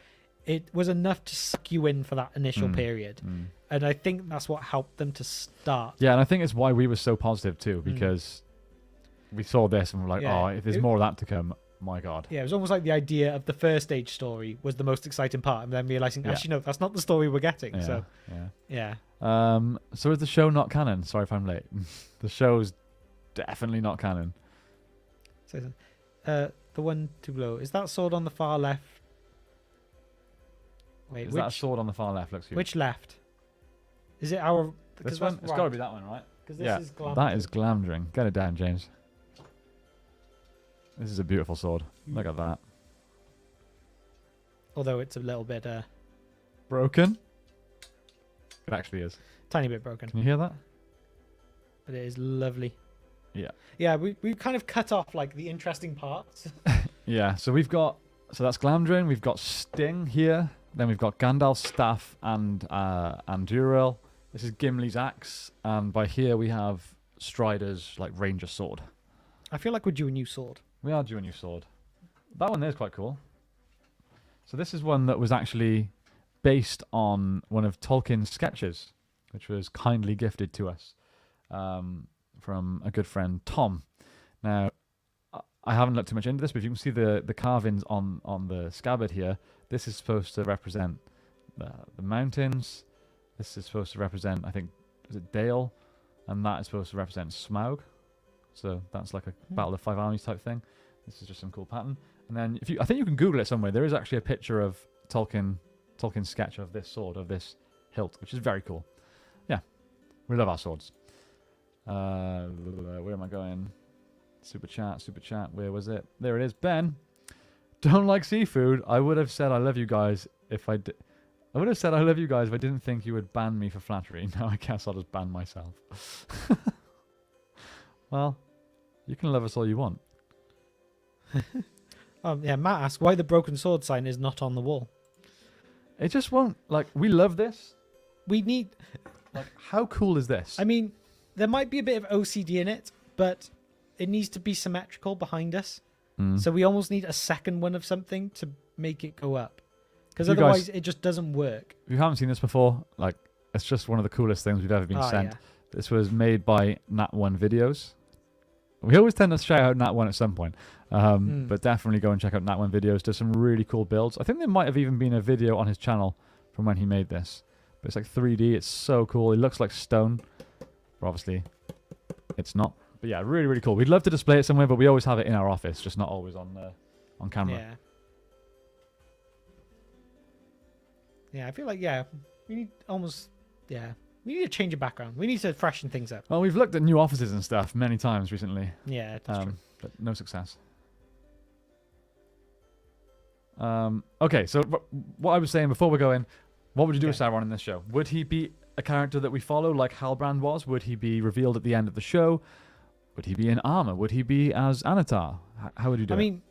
it was enough to suck you in for that initial period. And I think that's what helped them to start. Yeah, and I think it's why we were so positive too, because we saw this and we're like, oh, if there's more of that to come, my God. Yeah, it was almost like the idea of the first stage story was the most exciting part, and then realizing, actually, no, that's not the story we're getting. Yeah, yeah. So is the show not canon? Sorry if I'm late. The show's definitely not canon. So, the one to blow, is that sword on the far left? Wait, is that sword on the far left? Looks huge. Which left? Is it our? This one? It's got to be that one, right? Because this is Glamdring. That is Glamdring. Get it down, James. This is a beautiful sword. Look at that. Although it's a little bit broken. It actually is. Tiny bit broken. Can you hear that? But it is lovely. Yeah. Yeah, we kind of cut off like the interesting parts. Yeah, so that's Glamdring, we've got Sting here, then we've got Gandalf's staff and Anduril. This is Gimli's axe, and by here we have Strider's like ranger sword. I feel like we're due a new sword. We are due a new sword. That one there is quite cool. So this is one that was actually based on one of Tolkien's sketches, which was kindly gifted to us from a good friend, Tom. Now, I haven't looked too much into this, but if you can see the carvings on the scabbard here, this is supposed to represent the mountains. This is supposed to represent, I think, is it Dale? And that is supposed to represent Smaug. So that's like a Battle of Five Armies type thing. This is just some cool pattern. And then I think you can Google it somewhere. There is actually a picture of Tolkien's sketch of this sword, of this hilt, which is very cool. Yeah, we love our swords. Where am I going? Super chat. Where was it? There it is. Ben, don't like seafood. I would have said I love you guys if I did. I would have said I love you guys if I didn't think you would ban me for flattery. Now I guess I'll just ban myself. Well, you can love us all you want. Yeah, Matt asked why the broken sword sign is not on the wall. It just won't. Like, we love this. We need. Like, how cool is this? I mean, there might be a bit of OCD in it, but it needs to be symmetrical behind us. So we almost need a second one of something to make it go up. Because otherwise, it just doesn't work. If you haven't seen this before, like, it's just one of the coolest things we've ever been sent. Yeah. This was made by Nat1 Videos. We always tend to shout out Nat1 at some point. But definitely go and check out Nat1 Videos. Does some really cool builds. I think there might have even been a video on his channel from when he made this. But it's like 3D. It's so cool. It looks like stone. But obviously, it's not. But yeah, really, really cool. We'd love to display it somewhere, but we always have it in our office, just not always on camera. Yeah. Yeah, I feel like, we need we need to change the background. We need to freshen things up. Well, we've looked at new offices and stuff many times recently. Yeah, that's true. But no success. Okay, so what I was saying before we go in, what would you do with Sauron in this show? Would he be a character that we follow like Halbrand was? Would he be revealed at the end of the show? Would he be in armor? Would he be as Anatar? How would you do it? I mean,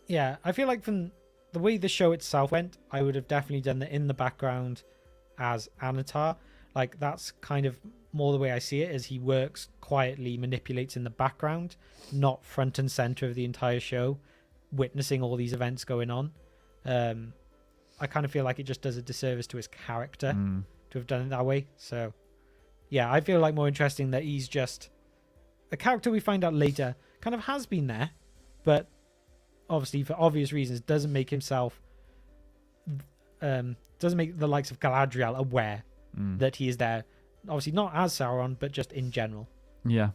Yeah, I feel like from the way the show itself went, I would have definitely done the in the background as Anatar. Like, that's kind of more the way I see it, as he works quietly, manipulates in the background, not front and center of the entire show, witnessing all these events going on. I kind of feel like it just does a disservice to his character to have done it that way. So, yeah, I feel like more interesting that he's just a character we find out later kind of has been there, but obviously for obvious reasons doesn't make himself doesn't make the likes of Galadriel aware that he is there. Obviously not as Sauron, but just in general. Yeah.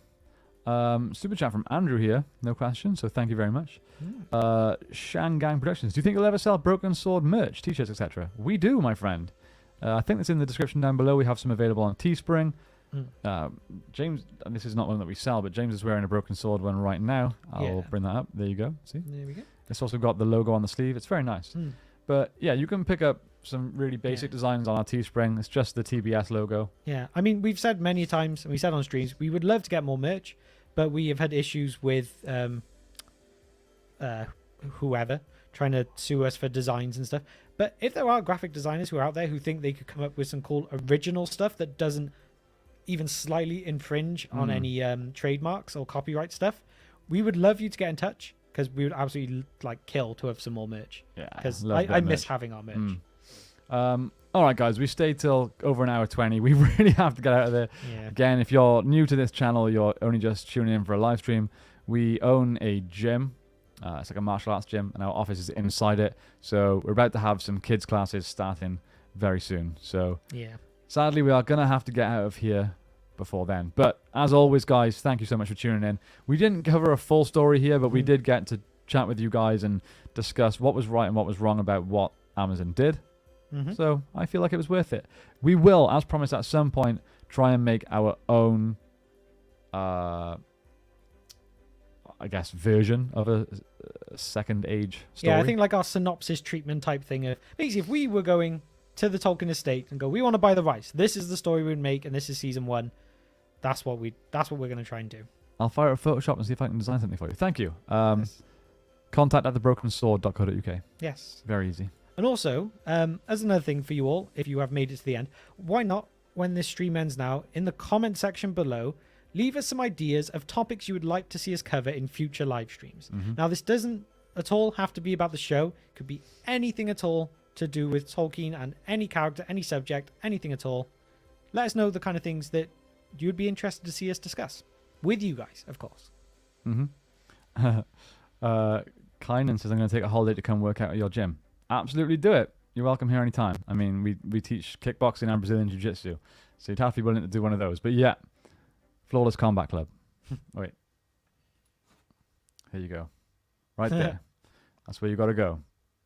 Super chat from Andrew here, no question, so thank you very much. Shangang Productions, do you think you'll ever sell Broken Sword merch, t-shirts, etc.? We do, my friend. I think it's in the description down below. We have some available on Teespring. James, and this is not one that we sell, but James is wearing a Broken Sword one right now. I'll bring that up. There you go. See? There we go. It's also got the logo on the sleeve. It's very nice. But yeah, you can pick up some really basic designs on our Teespring. It's just the TBS logo. Yeah, I mean, we've said many times, and we said on streams, we would love to get more merch, but we have had issues with whoever trying to sue us for designs and stuff. But if there are graphic designers who are out there who think they could come up with some cool original stuff that doesn't even slightly infringe on any trademarks or copyright stuff, we would love you to get in touch, because we would absolutely like kill to have some more merch. Yeah, because I miss having our merch. All right, guys, we stayed till over an hour 20. We really have to get out of there. Yeah. Again, if you're new to this channel, you're only just tuning in for a live stream, we own a gym. It's like a martial arts gym, and our office is inside it. So we're about to have some kids classes starting very soon. So Yeah. sadly, we are going to have to get out of here before then. But as always, guys, thank you so much for tuning in. We didn't cover a full story here, but we did get to chat with you guys and discuss what was right and what was wrong about what Amazon did. So I feel like it was worth it. We will, as promised, at some point try and make our own, I guess, version of a second age story. Yeah, I think like our synopsis treatment type thing of basically if we were going to the Tolkien estate and go, we want to buy the rights. This is the story we'd make, and this is season 1. That's what we're going to try and do. I'll fire up Photoshop and see if I can design something for you. Thank you. Yes. Contact at thebrokensword.co.uk. Yes. Very easy. And also, as another thing for you all, if you have made it to the end, why not, when this stream ends now, in the comment section below, leave us some ideas of topics you would like to see us cover in future live streams. Now, this doesn't at all have to be about the show. It could be anything at all to do with Tolkien and any character, any subject, anything at all. Let us know the kind of things that you'd be interested to see us discuss. With you guys, of course. Kynan says, I'm going to take a holiday to come work out at your gym. Absolutely do it. You're welcome here anytime. I mean, we teach kickboxing and Brazilian Jiu-Jitsu, so you'd have to be willing to do one of those. But yeah, Flawless Combat Club. Wait. Here you go. Right there. That's where you got to go.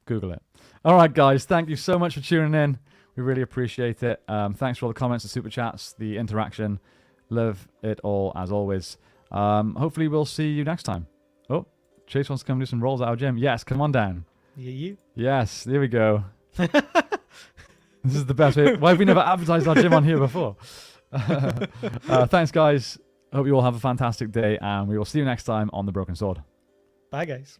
Google it. All right, guys. Thank you so much for tuning in. We really appreciate it. Thanks for all the comments, the super chats, the interaction. Love it all, as always. Hopefully, we'll see you next time. Oh, Chase wants to come do some rolls at our gym. Yes, come on down. Yeah, you. Yes, there we go. This is the best way. Why have we never advertised our gym on here before? Thanks, guys. Hope you all have a fantastic day, and we will see you next time on The Broken Sword. Bye, guys.